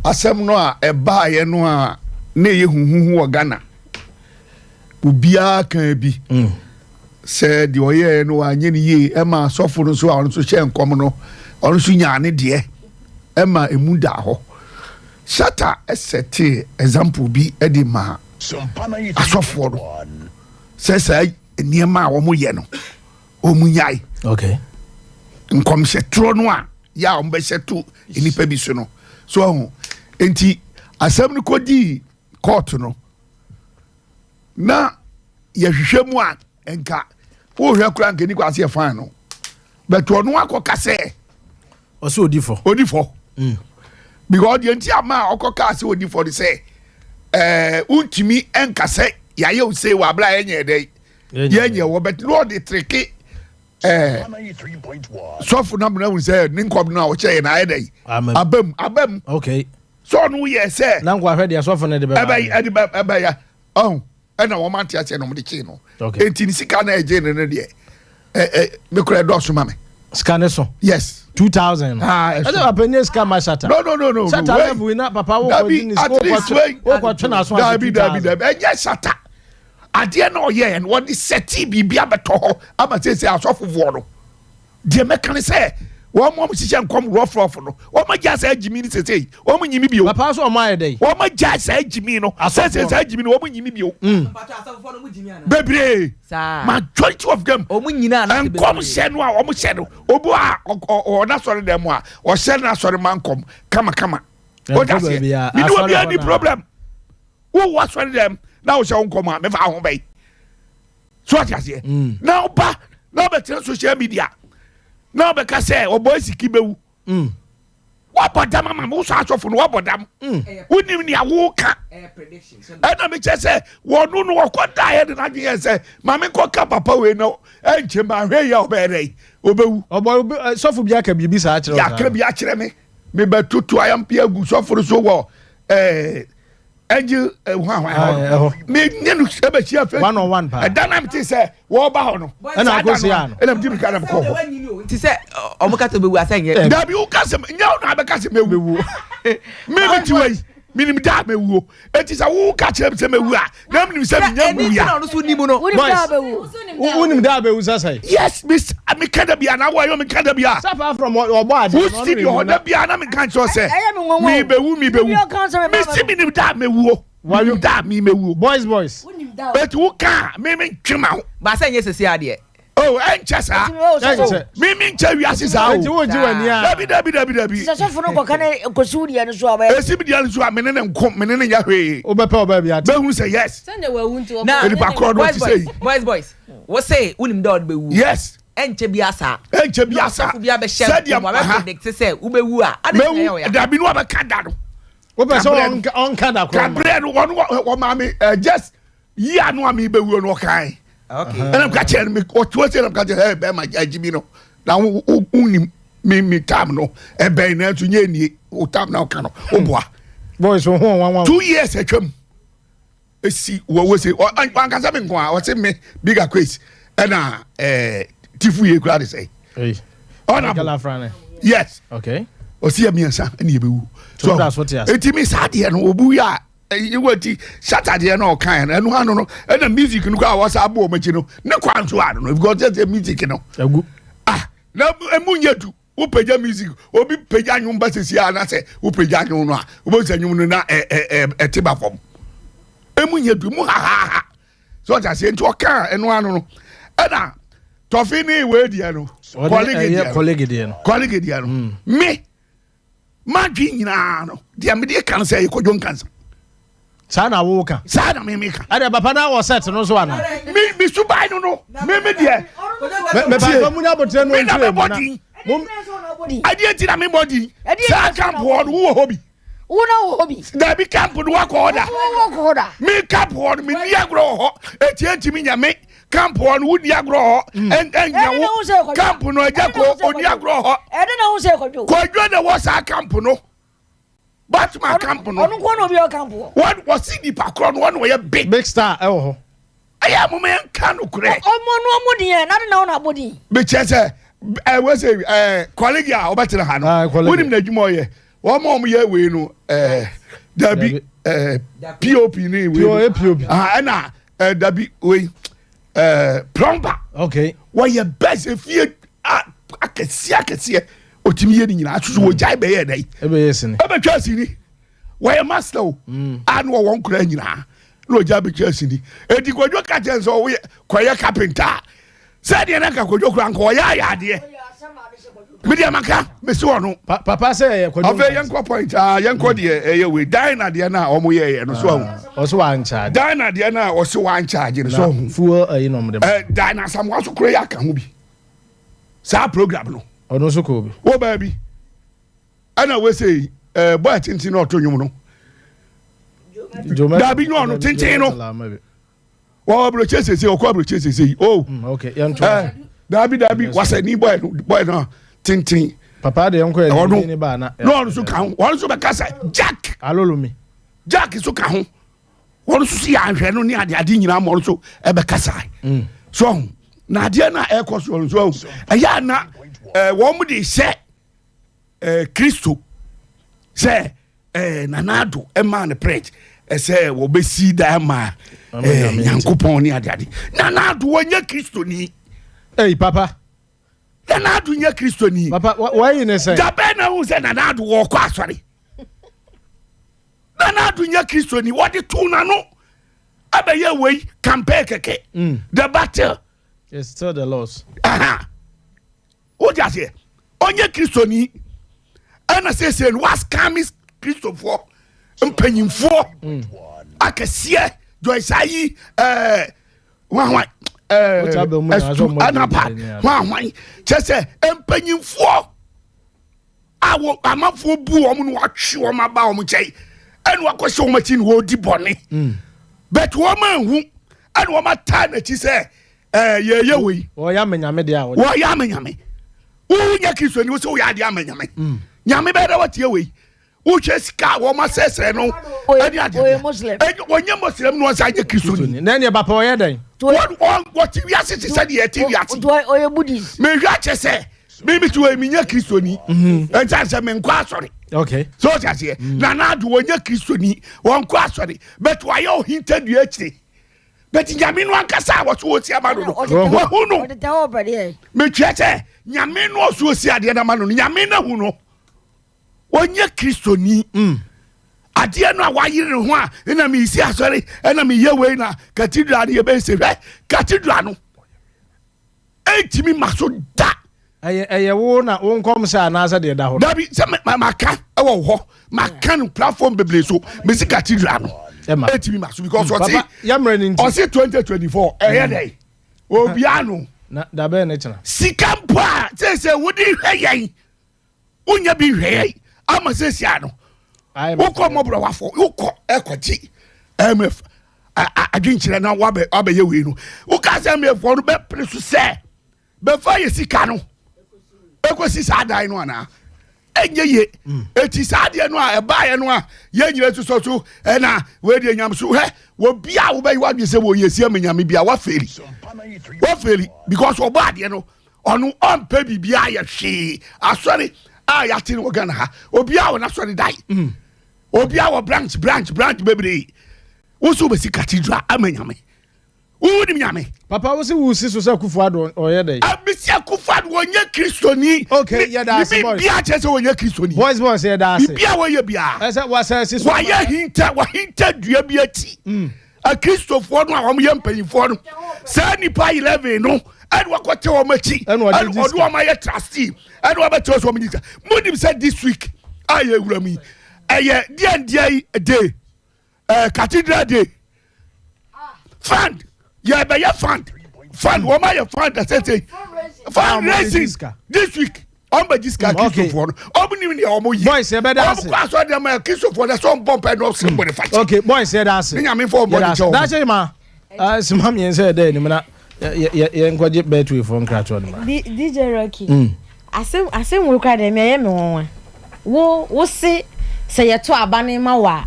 asem no a eba ye no a na ye huhuhu o Ghana ubia kan bi se de oye no anye ne ye e ma sofo no so a on so hye enkom no on so nya ne de e ma emu da ho shata esete example bi e di ma asofo no se sai niema wo mo ye no omunyai okay nkom se tro no a ya o mbe se to enipa bi so no so enti asem no kodi court no na ye hwehwemu a enka wo hwe kura nkeni kwa se fan no but ono akoka se o so odifo because the enti ama akoka se odifo de se untimi enka se ya ye o se wa bla enye dey yenye wo but no de tricky so na mna say ninkom na o che na ayedai abam okay so no ye say na ngwa hwe de so na de eba ya na wo mate ache no mde chi no enti ni sika na eje ne de me kura do so mame scan so yes 2000 ade apenye ska ma shata no shata level na papa wo ko ni wo ko tena so dabi enye shata ade na oye en won seti bibia beto ho ama say asofo no de me kan say wo mo sisi nkom rough no wo ma ja say jimi ni sesei wo mo nyimi bio papa so o ma ye dey wo ma ja say jimi no say jimi no wo mo nyimi bio bebre majority of them o mo nyina na nkom hye no a wo mo hye no obo a o na sori dem a o hye na sori man kom kama o da say me no be any problem wo wa sori dem na o hye nkom a me fa ho bai so ati ase now ba na be tell social media now be ka say o boy siki bewu wa bodam mama wo so asofo no wa bodam wonim ni awo ka na me che say wo no no ko da he na dwe say mama ko ka papa we no enche ma hwe ya obere obewu obo sofo bia ka bibi sa akere ya ka bia akere me betutu ayam pia gu sofo so wo Angel, me nenu ebe chia fe 1-on-1 pa. Dynamic say wo ba ho no. And I go see ya. And I'm giving kind of call. Ti say omo ka to bewu asenye. Da bi u ka se nya na be ka se mewu. Me ti wei. Minim da mewu. Eti say wo ka kire se mewu a. Na minim se nya mewu ya. Na no so nimu no. Unim da bewu say. Yes, miss me kada bia na wo yo me kada bia. Suffer from obo Who studio da bia na me kan so say. Me bewu. Me si minim da mewu. Why da me mewu. Boys. But who can me twema. Ba say nyese si ade. Oh, enchesa. Me nche wiase sa o. Wo ji wani a. Dabi. So for no ko kan ko suri an so aba. Esi bi dia so a me ne nkom, me ne nya hwe. Oba bi ate. Be hu say yes. Send the we to. Na ni pa crowd what say. Boys. What say unim da be wu. Yes. Enche biasa. Said ya ma predict say ubewu a. Ade ya. Dabi no abeka da no. Wo pe so on kada ko. Kabre no wo ma me just yi anu am bewu no kan. Okay. And I'm catching me. What say I'm catching? Hey, be my Jimmy now unim me time no. E be na to nye ni o time now kan no. O boa. Boys so 2 years atwam. E si wo say an kan say me nko a. O say me bigger quiz. E na tifu ye kura dey say. Hey. Ona gala frane. Yes. Okay. O see me ansa na ye bewu. So that's what he has. Eti me sade no obu ya you wati Saturday no kan enu hanu no and the music no kwa was abo machi no ne kwanto ado no because just the music no agu na emunyadu wo peja music obi peja nwum ba sesi ana se wo peja nwum no a wo se nwum no na etiba fom emunyadu mu ha so that say nto kan enu hanu no na tofi ni we dia no colleague dia no me madwi nyina no dia me de kan say kodjon kansa sana wo ka sana me ka ade papa na wo set no so ana me subai no me dia me papa mu nya botre no ntwe mu na ade ti na me body sa camp won wo hobi wo hobi da bi camp no wa ko order me camp won me ni agro ho eti mi nya me camp won wo ni agro ho en nya wo camp no aja ko oni agro ho e de na wo se kodwo na wo sa camp no Batman camp no. Onu ko no bi o camp. What was the pakro no one way big star e wo ho. Aya mo men kan kure. Omo di en na na body. Be chese we say colleague a obetere ha no. Wonim na dwuma ye. Wo mo ye we no dabi POP ni we. POP. Na dabi we plumber. Okay. Wo ye best fie akesi otimi ye ni nyina asusu wo jai be ye dai ebe yesini ebe twasini wo ye master o anu wo won kura nyina no jai be twasini edi kodwo ka chenso wo ye koye carpenter said ye na ka kodwo kura nko ya de media maka me se wono papa say kodwo ave yenko point yenko de ye we dine de na omo ye no so o so wan charge dine de na o so wan charge no so fuel no mo dem dine sam wa so kura ya ka ho bi sa program no ono so ko bi wo baby ana we say boy tintin no to nwum no da bi no no tintin no wo bro chese se o ko bro chese se oh okay yanto da bi wasa ni boy no tintin papa de yanko e ni ba na no so kan wo so be kasa jack alolumi jack so ka ho wo so si anhwe no ni ade nyina mo so e be kasa so na ade na e ko so aya na wọ́n mu de sẹ́ Kristo sẹ́ nanado ma ne preach sẹ́ wọ́n bẹ si da ma yankopɔn ni ade nanado wọ́n nyɛ Kristo ni. Hey papa. na adu nye kristoni papa why you ne say da be na hu say na adu wo kwa asori na adu nye kristoni what the two na no abaye we campaign keke the battle it's still the loss o just say onye kristoni ana say was camis Christopher mpanyimfo akasie joysayi wan anapa wan chese mpanyimfo awo amafo bu omo no atwe omo aba omo chei enu akohye omo chi no odi bone but woman hu enu omo ta na chi se ye we o ya menyame de a wo ya menyame wo nya kristo ni wo se wo ya de amenyame nyame be da watie we wo hwe sika wo ma sesere no eni ade o muslim onye muslim no sa nya kristo ni na ne papa o ye den what ti wi ase ti se de ti wi ase o ye buddhist me hwa che se me tu emi nya kristo ni encha se me nkwa asori okay so cha se na adu onye kristo ni won kwa asori but wa yo hinta du akire but nyame no ankasa wo so osi amano no wo hu no me twete nyame no so osi ade na amano no nyame na hu no onye kristoni ade no awayire ho a na me isi asori na me yewe na cathedral ye be se cathedral no etimi maso da eye wo na wo nkom sa na asa de da ho dabi se maka e wo ho maka no platform beble so me si cathedral no etimi maso because what o si 2024 eh dey obiano na da be ne chena sikampa se wodi hweyen unya bi hweyen ama se sia no wokọ mobro wafo wokọ ekoji mf adwinkyere na wabe ye we no woka se mf no be presu se be fa ye sika no ekosi sadan no ana enye ye eti sade no a eba ye no a ye nyire so na we de nyam so he wo bia wo be wadwe se wo ye sia menyame bia wa feri because oba de no onu on pe bibia ye hwe asori ya tin wo gana ha obia wo na sori dai obia wo branch bebre wo so be si cathedral amanyame wo ni nyame papa wo si wo si so sa kufu ado oye dai abisi kufu ado onye kristoni okay ya da se boys bia che se onye kristoni boys ya da se bia wo ye bia ese wa sa si so wa ye hinta dua bia ti a kristofo no a wo ye mpanyifo no sa nipa 11 no and wakote wo machi and odu o ma ye trustee and wa beto so minister mudim said this week aye wurami eye dia day cathedral day fund ya be ya fund wo ma ye fund that say fundraising this week on be this Christopher obuni ni omo yi boys e be dance kwa so dem Christopher that some bomb no somebody fight okay boys e dance nyame for body job that say ma simam yen say dey ni na ye nkwaje betwe for nkrato no ma DJ Rocky asem wo kwa dem ye me won wo se ye to abane ma wa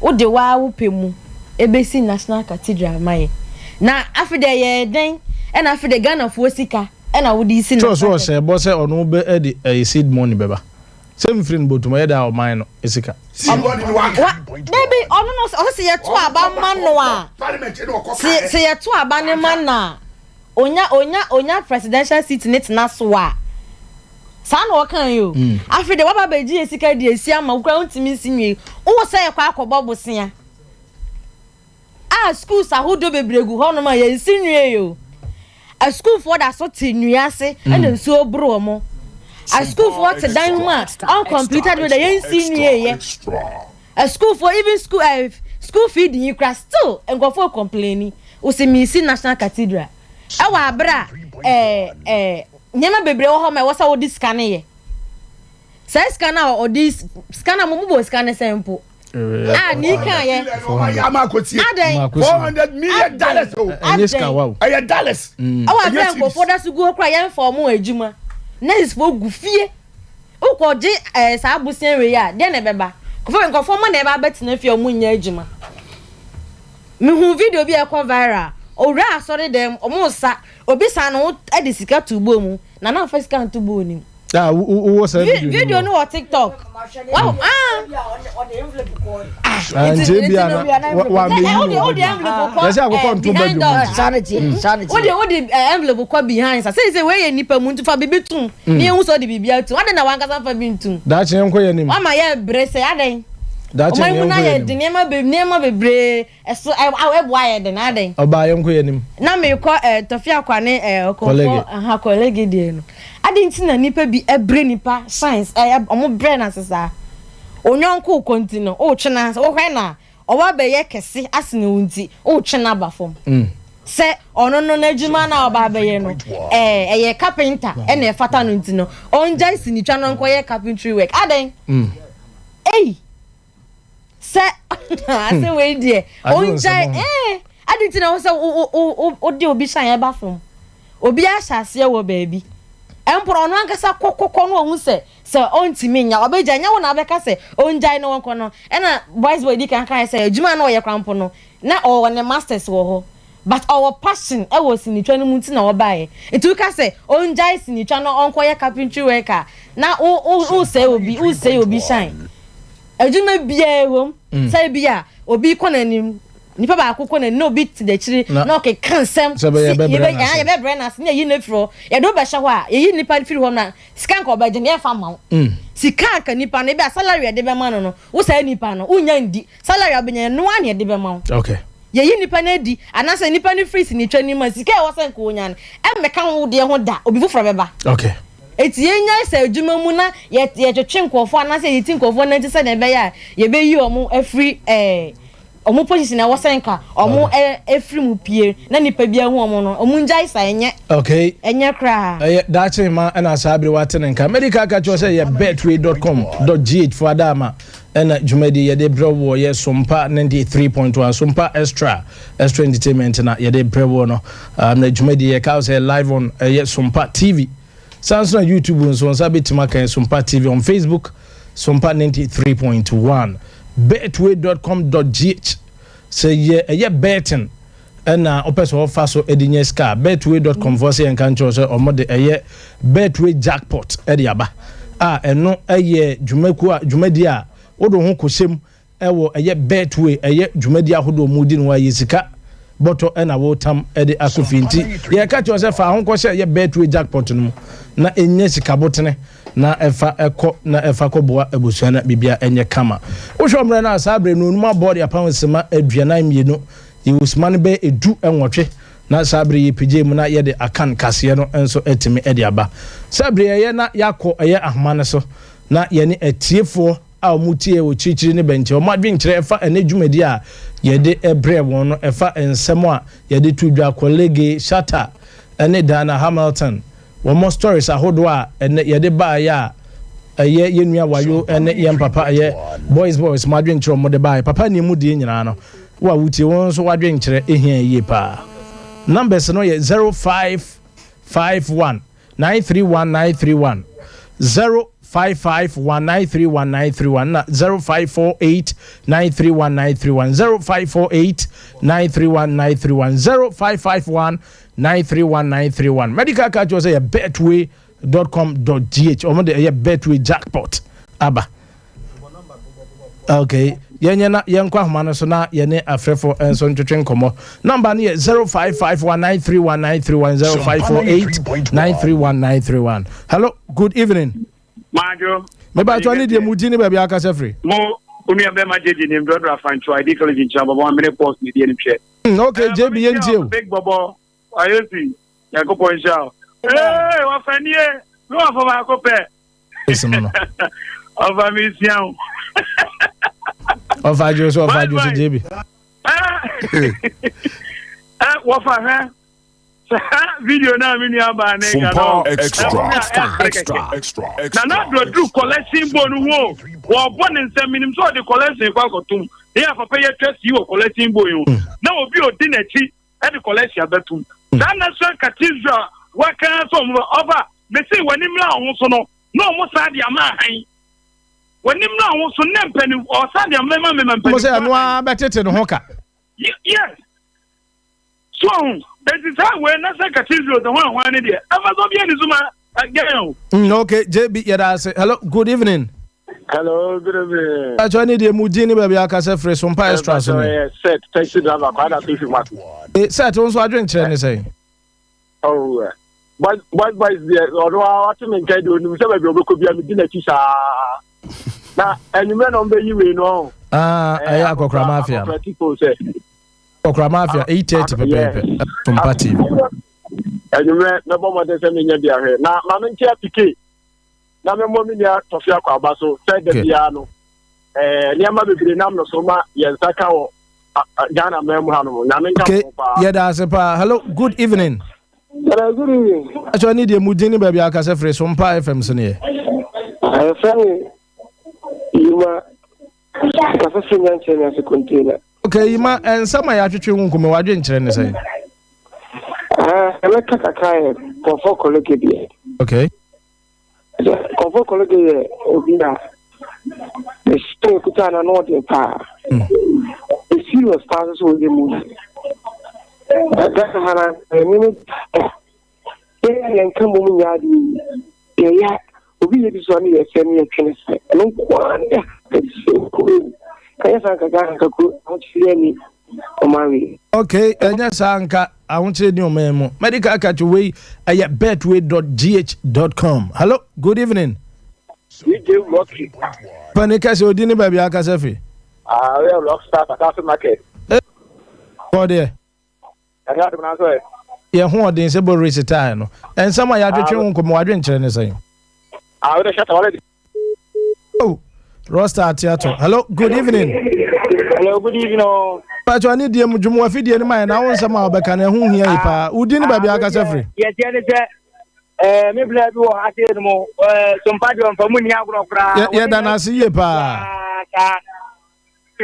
wo de wa wo pemu ebesi national cathedral maye na afide ye den na afide Ghana fo sika na wo di isi na so se bo se onu be e seed money beba sem friend botum ye da o mine no esika seed money wa baby onu no se ye to abama no a se ye to abane ma na onya presidential seat net na so a sa na o kan yo afide wa ba beji esika di esi ama kura untimi sinwe wo se ye kwa akobo bosia schools ahodo bebregu ho no ma ye sinwe yo a school for that so tinuase and nso bro mo a school for te dan ma uncompleted with the ye sinwe ye a school for even school feeding you crash still and go for complaining o se mi si national cathedral e wa abra nyema bebre wo ho ma wo sa wo discan ye say scanner or this scanner mo bo scanner sample ni kan ye $400 million enyeska wow aye dollars awa ben ko for that go kra ye inform ejuma next for gufie o ko je sa abusen we ya de ne beba ko for mo na eba betina fie omu nya ejuma me hu video bi e ko viral o ra sorry dem o mo sa obi sa no e de sika tubo mu na na fa sika tubo ni Who was video no on TikTok. Wow. Envelope kwa behind. Say where nipa muntu fa bibitum. Ni ehun so de bibia tu. Ade na wankasa fa bintum. Da che enko yenim. Mama ye brese aden. Da che enko yenim. Nema bebre eso aweboa ye de na aden. Oba enko yenim. Na me ko tofia kwane okofo aha colleague die no. Ade ntina nipa bi ebre nipa science omo brain asesa. Onyonko continue o twena o hwe na owa be ye kese asene wunti o twena ba fom. Se ono no najuma na oba be ye no ye carpenter e na fata no nti no onja isini twa no nko ye carpentry work aden se ase we die onja ade nti na wo se o de obi shan ye ba fom obi a hyase wo baabi empro no ankasa kokoko no ohun se ontimi nya obeja nya wo na abeka se onjai no wonko no e na boys boy di kan se adwuma na o ye krampo no na o ne masters wo ho but our passion e was sinitwa no munti na wo bae etu ka se onjai sinitwa no onko ye carpentry worker na o say obi shine adwuma bia ehom say bia obi konanim nipa ba akoko na no bit de chiri na okay kansem ye be brenas na yi nefro ye do be hye ho a ye nipa firi ho na sika nko ba je na fa ma sika ka nipa na be salary de be ma no wo say nipa no unya ndi salary abenya no ane de be ma okay ye nipa na di anase nipa ni free ni twa ni ma sika e wo say nko onya no e meka ho de ho da obi foforo be ba okay eti enya say adwuma mu na ye twetwe nkofo anase ye ti nkofo na nti say na be ya ye be yi omo free omo position na wosenka omo efri mu pie na nipa bia hu omo no omo njai sa enye okay enye kra da che ma na sabre watene nka medical ka cho say ye betway.com.gh for adama ena jumedi ye de brewo ye Sompa 93.1 Sompa extra entertainment na ye de brewo no na jumedi ye ka say live on ye Sompa TV Samsung YouTube so on sabetima kan Sompa TV on Facebook Sompa 93.1 betway.com.gh say ye betting na opeso offer so edinye ska betway.com for say enkan cho say omode ye betway jackpot ediaba eno ye dwumadi a wodo ho kosem ewo ye betway ye dwumadi ahodo mudi no ye sika boto na wo tam edi akofinti ye ka cho say fa ho ko say ye betway jackpot no na enye sika botene na efa koboa ebusuana bibia enye kama wo hwomre na sabre no numa board ya pound sema aduanan mienu ye usman be edu enwotwe na sabre ye pije mu na ye de akan kase no enso etimi ede aba sabre ye na yakọ ye ahmane so na ye ne atiefo a omutie wo chichiri ne benche o madwenkire efa ene dwumadi a ye de ebre won no efa ensemo a ye de tudwa colleague Shatter ene Dana Hamilton one stories ahodo a ene ye de ba ya ye yenua wayo ene ye papa ye boys madwenkire mo de ba papa ni mu de nyina no wa wutie won so wadwenkire ehia ye pa numbers no ye 0551 931931 0551931931 na 0548931931 0548931931 0551931931 medical card was a betway.com.gh or a betway jackpot aba okay yenya yenkwa homa so na yene afrefo enso ntwetwe nkomo number ne 0551931931 0548931931 hello good evening Majo me ba to ani de mudi ni ba bia aka sefre mo unu be ma jeje ni brother afancho ID college in chamba bo amene post ni de ni hwe okay JB yentie big bobo ayosi yakopo insha wa fanie no afa ba ko pe ese no ova mi sian Ofa Joso JB. What for her? Video na mini aba na ga extra. Na do collection bonu wo. Wo bon nsem minim so the collection kwa kotum. E afa pay trust you collection boyu. Na obi odi na chi e the collection betum. Na na so cathedral wa kan so mo over. Me say wanim la ho so no. No mo sa dia ma han. Wanim na wo so ne mpani o sa de mema mpani mo say no abetete no hoka yes so that is how we na say cathedral the one ne de ever so be ni zuma Okay, JB, yeah, say hello, good evening. Hello, good evening. I need the Mudini baby. I can say fresh from extra. Set, take you down. Quite a few months. Set also I drink Chinese say. Oh, but is there? Although I want to make it, you say we could be a dinner teacher. Now, and you men on the you know. I have Kokra Mafia. Kokra Mafia 8:30 per paper from party. And you met no more than 7 years here. Now, Mamma Piquet. Now, my mommy, Tofia Kwabaso, said the piano. Near my baby, Nam no Soma, Yansaka, Ghana, Memhano. Okay, yeah, that's a pa. Hello, good evening. Good evening. I need a Mudini baby. I can say fresh from FM Senior. I found you were a container. Okay, ma, and some I actually won't come over in Chinese. I like a kind of colleague. Okay. Convo colleague, Obina. The still could turn an order power. The serious passes with the movie. That's a minute. And come on, Yadi. Yeah, we be so near semi a tennis. No one. It's so cool. Okay, and yes, Anka, I want to know memo. Medical catch away at betway.gh.com. Hello, good evening. Panicas, you didn't baby Akasafi. We have lost staff at Castle Market. Oh, dear. I got to answer. Yeah, who are the inseparable race time? And some of your children come more drink Chinese. I would have shut already. Oh. Rosta Theatre. Hello, good evening. Hello, good evening. But I need the Mujumu Fidi and mine. I want some of the can whom here. Who didn't baby Akasafri? Yes, maybe I do. I tell them some party on Famunia. Yeah, then I see you, pa.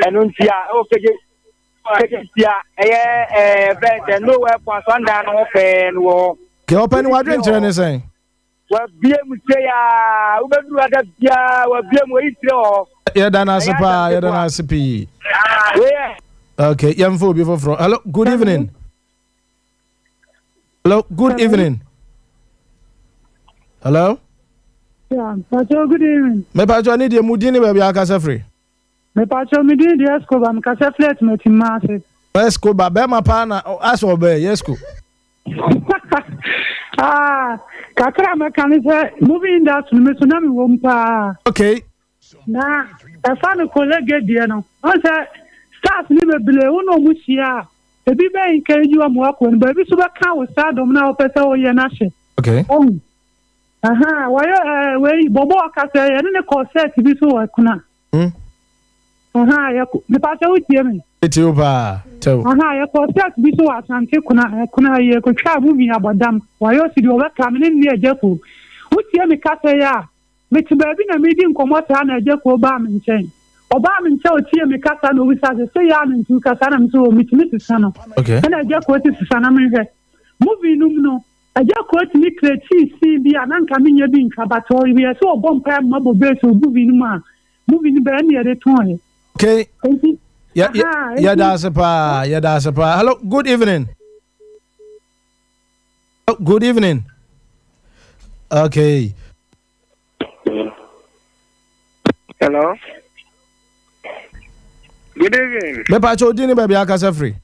And okay, yeah, and nowhere for Sunday open. Can open what drink anything? Well, BM say, yeah, then I suppose, yeah, then I suppose. Okay, young folk before from. Hello, good evening. Hello, good evening. Hello? Yeah, Pacho, good evening. Me Pacho, I need your Mudini baby, I can say free. Me Pacho, me did the Escobar, I'm Casa Flat, me Tim Martin. Escobar, Bema Pana, as obey, yes, go. Kakra mekanism moving industry me tsunami wompa. Okay. Na e fa no colleague die no. On say stars ni bebele uno musia. E bi be nke ju amu akọ no ba bi so be kan wo stardom na opese wo ye na hye. Okay. Aha, wayo we bobo akase ye ne concert bi so wa kuna. Aha, ya me pa se utie me. Etiopa. Aha, ya concert bi so wa sante kuna ye ko twa movie abadam. Wayo si di obeka me ne ejeko. Utie me kase ya. Me ti ba bi na me di nkomo ta na ejeko ba me nchen. Oba me nche utie me kasa no wi sa se ya me ntu kasa na me so me ti sana. Okay. Na ejeko ti sana me hwe. Movie num no. Ejeko ti ni create si bi ananka me nya bi nka bato wi so obom pa mabo be so movie num a. Movie ni ba na ye de ton. Okay. Yeah, that's a pa. Yeah, that's a pa. Hello, good evening. Oh, good evening. Okay. Hello. Good evening. Me Pacho, dini baby akasa free.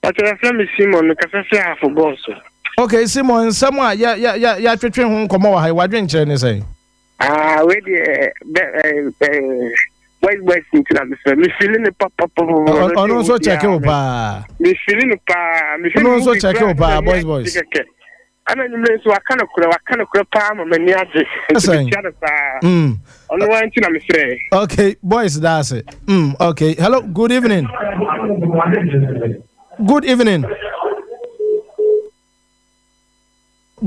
Pacho, I feel me Simon, kasa free half of boss. Okay, Simon, someone, yeah, twetwe ho komo wa hai wadwen kire ne say. We the West into me feeling the papa. Oh, so check it pa. Me feeling the pa. Me feeling so check it pa, boys. I mean, so I kind of palm on my near. On one thing I'm afraid. Okay, boys, that's it. Okay. Hello, good evening. Good evening.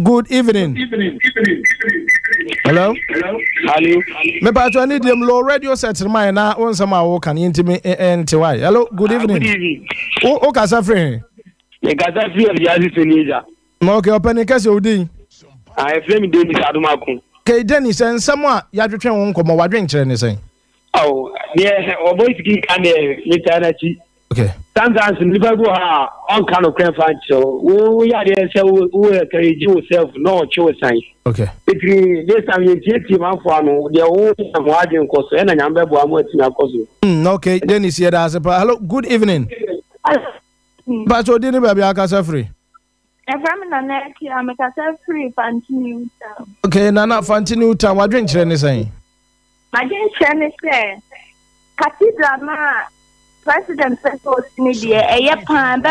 Good evening. Hello? Hello. Me Pacho, I need them low radio set in my na on some hour can intimate and why. Hello, good evening. Good evening. Oh, Casafre. The Casafre of Yazis. Okay, open the case, Odi. I flame Dennis Adumaku. Okay, Dennis, and someone you have to train on come over drink anything. Oh, yeah, or boys can Okay. Sometimes nipa go ha on kind of fan so we are there say we encourage yourself no choice sign. Okay. Between this time you team man for no the only am wadin koso e na nyambe bo amu atina koso. Okay, Dennis here that's hello, good evening. But you didn't be aka free. Efrem na na ki amekasa free Fantini. Okay, Nana Fantini town what drink chere ni saying? My drink chere ni say cathedral na President says media a pan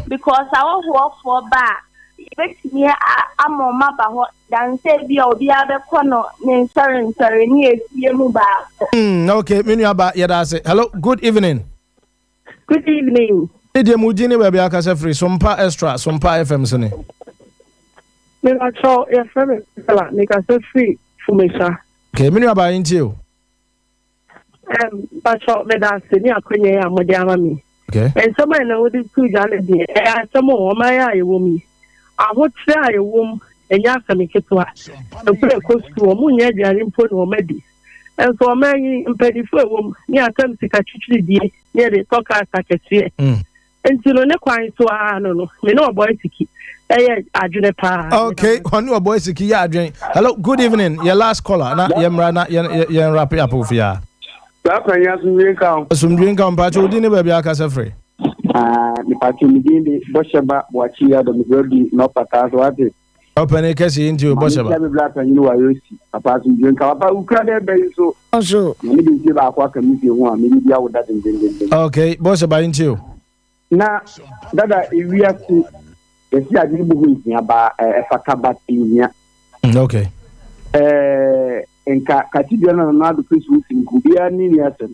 because our work for back. Me I'm on my back than say be other corner sorry near okay, Minuaba Yadase. Hello, good evening. Good evening. Media Mujini baby akasa free Sompa extra Sompa FM sene. Me I saw FM make us free for me sir. Okay, Minuaba into you. But me that se ni akonye ya mo dia mami. Okay. And someone na wodi tu jale di. Someone o ma ya ye wo mi. Ahotre aye wo enya asami ketwa. E pere ko su o mu nya diare mpo no madi. And so ma yi mpedifo e wo ni atam sika chichiri die. Ni de toka akakese. Entino ne kwan so no me no boy siki. Adwene pa. Okay, on your boy siki ya adwene. Hello, good evening. Your last caller. Na yemra na ye wrap up for ya. Sumdrinka mpacho udini baby akasa free. Ni pacho mjini bosheba wachia do migodi no patazo wate. Open kesi into bosheba. Ni blata nyinu wa yosi. Papa sumdrinka wapa ukrade bezo. Also. Ni biziba kwa kamisi huwa mibia udade ndende. Okay, bosheba into. Na dada iwiasi esi ajibu huizi aba efakabati nya. Okay. Enka katibia na nadu Kristo nkubia nini asem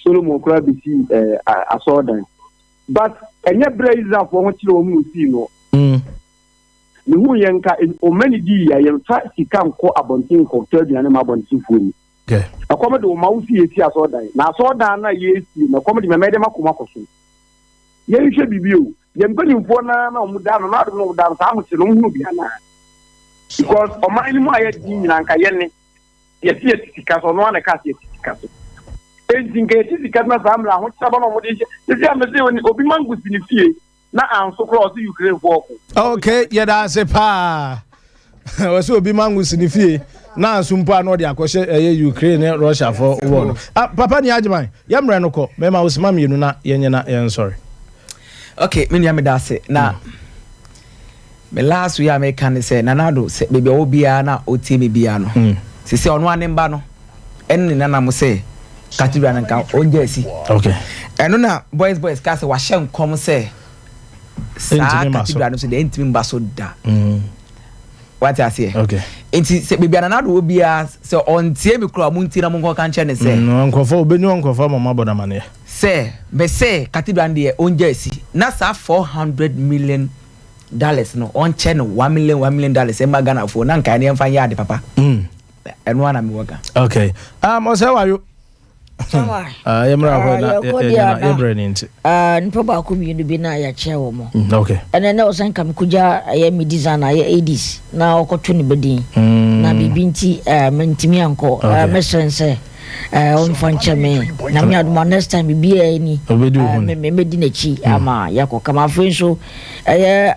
Solomon kura bisi asodan but enye braiza for ho chiro mu si no ni hu yenka o many di ya yenfa sika nko abontin ko tadua na abontin fuoni okay akoma de o mawusi esi asodan na asodan na yesi na akoma de memede makoma koso ye hwe bibio ye mpani mfo na o da no na do no da sa ho chiro hu bia na because o mani mu aye di nyina nka yenne yes tikaso no na ka tikaso enzinga tikaso na zamla ho tsaba no mo de se amese oni obi mangusi ni fie na anso cross Ukraine for okay yeah that's a pa was obi mangusi ni fie na anso mpo ano de akose Ukraine Russia for war papa ni ajiman yemre no ko me ma osima mienu na yenyena yen sorry okay me nyame dase na me last we are can say nanado se baby obia na otimi bia no sisi ono anemba no enni nana mo say cathedral nka onje asi okay eno na boys ka say wa hye nkom say sa cathedral no so de entimi mba so da what I say okay enti se baby nanado obia se ontie me kura munti na mo nko kan che ne say nkofo obenyu nkofo mama boda mane say be say cathedral de onje asi na sa $400 million no on channel $1 million e magana for na nka ne mfa ya de papa eno ana me woga okay ose wa you yemra ho na ebrand npo ba ko mi bi na ya che wo mo okay ene na osan kam kuja ya mi designer ya ADs na okoto ni bedin na bibinti mentimi anko mesrense on fanche me na mi aduma next time bia ni me medi na chi ama yako kama fenso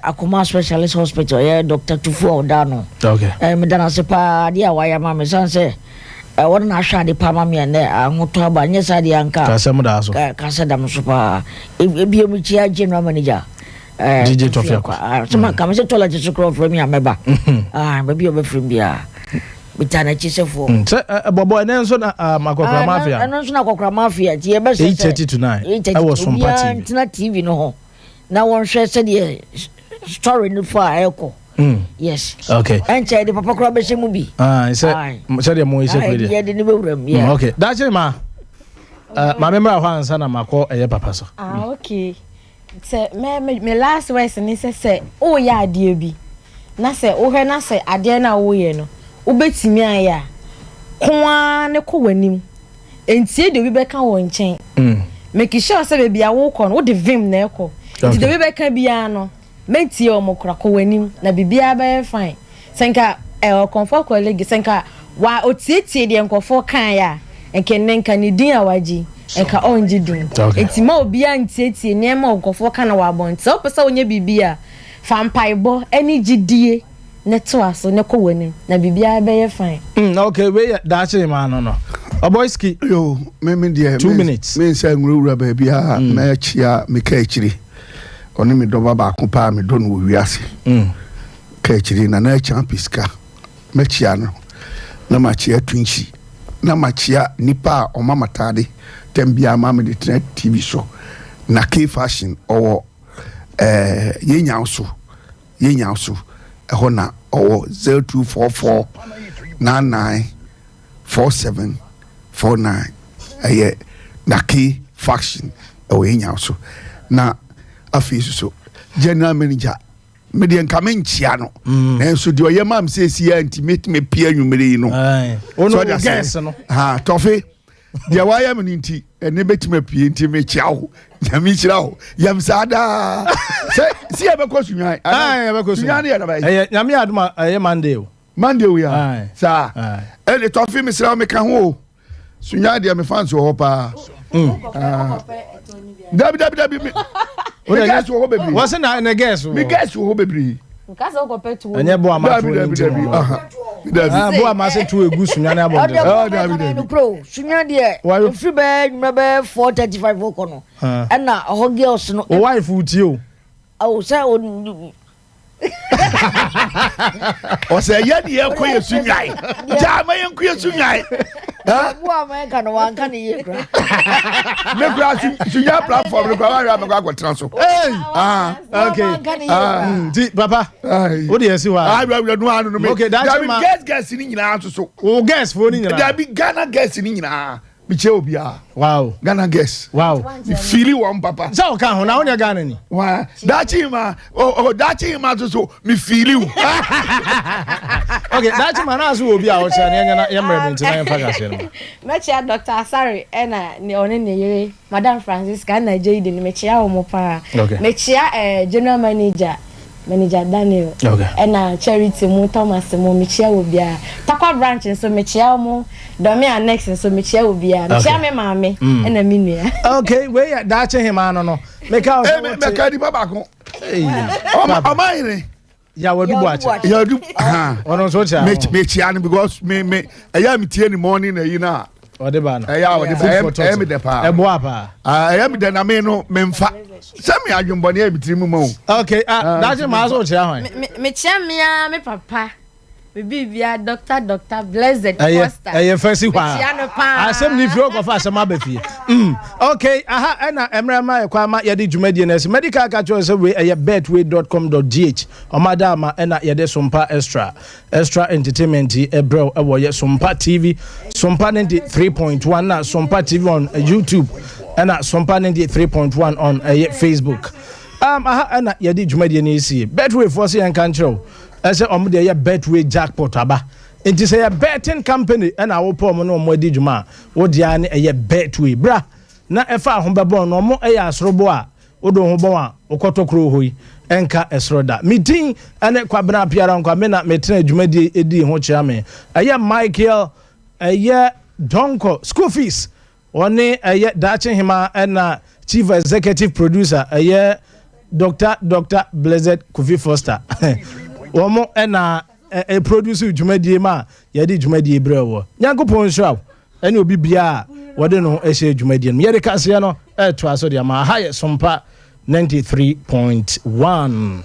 akoma specialist hospital Dr. Tufu Odano okay me dana se pa dia wa ya ma me sanse wona na hwa de pa ma me ne ahoto aba nye sa de anka kasem da so kasedam so pa ebie mu chi general manager DJ Tofia sama kama se tola je sukro from me ameba baby obefrim bia bitana chisefo bobo ene nso na makokra mafia ene nso na kokra mafia ti e be se 8:39 I was from party na TV no ho na won hwe se de story no for eko yes okay enche de papa kra be se mu bi se de mo ise kwede ye de ni be wuram okay da che ma memra ho ansa na mako eye papa so okay se me last words ni se o ya ade bi na se o hwe na se ade na wo ye no ubetimi aya kwa ne ko wanim entie de bi beka wo nchen make sure say baby awo ko no wo de vim na eko nti de bi beka bia no mentie o mokra ko wanim na bibia ba fine senka comfort colleague senka wa otietie de nkofo kan ya enkenenka ni din awaji enka onji din enti ma obi antietie niam ogofo kana wa bonte o pese onye bibia fa mpaibo eni gidie ne to aso ne ko wani na bibia be ye fine okay we dachi ma no Oboyski yo me dia 2 minutes me say nwura ba bia na chia me ka ekiri oni me do baba ko pa me do no wiase ka ekiri na champiska me chia no na ma chia twinchi na ma chia nipa o mama tade tembia ma me de TV show na K fashion owo yenya so ehona owo 0244 99 4749 na K fashion owo yenya so na afisi so general manager median kamenchia no na so de oye mam say si antimate me pia nwumere yi no ono guess no ha tofe dia waya me nti ene betima pie nti me chiawo na mi chiawo yam sada si e be kosunwan e be kosunwan ya na ba nyame aduma Monday o ya sa e tofe me sira me ka ho sunya dia me fans ho pa dabi me guess wo bebre what's na guess me guess wo bebre nka so compare to enye bo amafo dabi bo amase to egu sunya na abonde dabi pro sunya de free be nyuma be 435 oko no na ho girls no wife uti o say o say ye de ye koye sunyai ja ma ye koye sunyai wo America no wan kan ye kra me kra sunya platform ko wa me ko transfer okay di papa o de yesi wa no anu no me okay that guess ni nyina so o guess for ni nyina da bi Ghana guess ni nyina mi che obia wow Ghana guess wow feel one papa so ka ho na wo Ghana ni wa dachi ma so mi feel you okay dachi ma na so obi a wo cha na nya yemre nti na yemfa ka se no me chia Dr. Asari na ne one ne yere Madam Francisca na je ide me chia wo mo pa me chia general manager Daniel na charity mu Thomas mu me chia wo bia takwa branch so me chia mo domi annex so me chia wo bia me chia me maame na me nua okay we dachi him ano no me ka me ka di baba ko o ma ya wadu bwacha ya du ono so cha me chia no because me eya me tie in the morning na yina ode ba no eya ode ba me de pa ebo apa eya me de na me no me mfa sami adwumbone e bitiri mu okay dachi ma so chia hwan me chia me papa bibia Dr. Blessed Costa fancy hwa asem ni fio ko fa asem abafie okay na emrama ekwa ma ye de dwumadie na medical catcher say we betway.com.gh omadama na ye de Sompa extra entertainment ebro e wo ye Sompa TV Sompa 93.1 na Sompa TV on YouTube na Sompa 93.1 on Facebook na ye de dwumadie na isi betway for say en control ese omo de ye betway jackpot aba enti say ye betting company na wo pom no omo adi dwuma wo dia ne ye betway bra na efa ho bebo no omo ye asorobo a odo ho bon a okotokro hoyi enka esroda meeting ene kwabena piara nkwa me na metena dwuma di edi ho chia me ye Michael ye Donko school fees one ye dachi hima na chief executive producer ye Dr. Blessed Kofi Foster womo na produce dwumadie ma ye de dwumadie brewo nyankopon hwa ene obi bia wode no ehye dwumadie no ye de kase no to aso de ma ha ye Sompa 93.1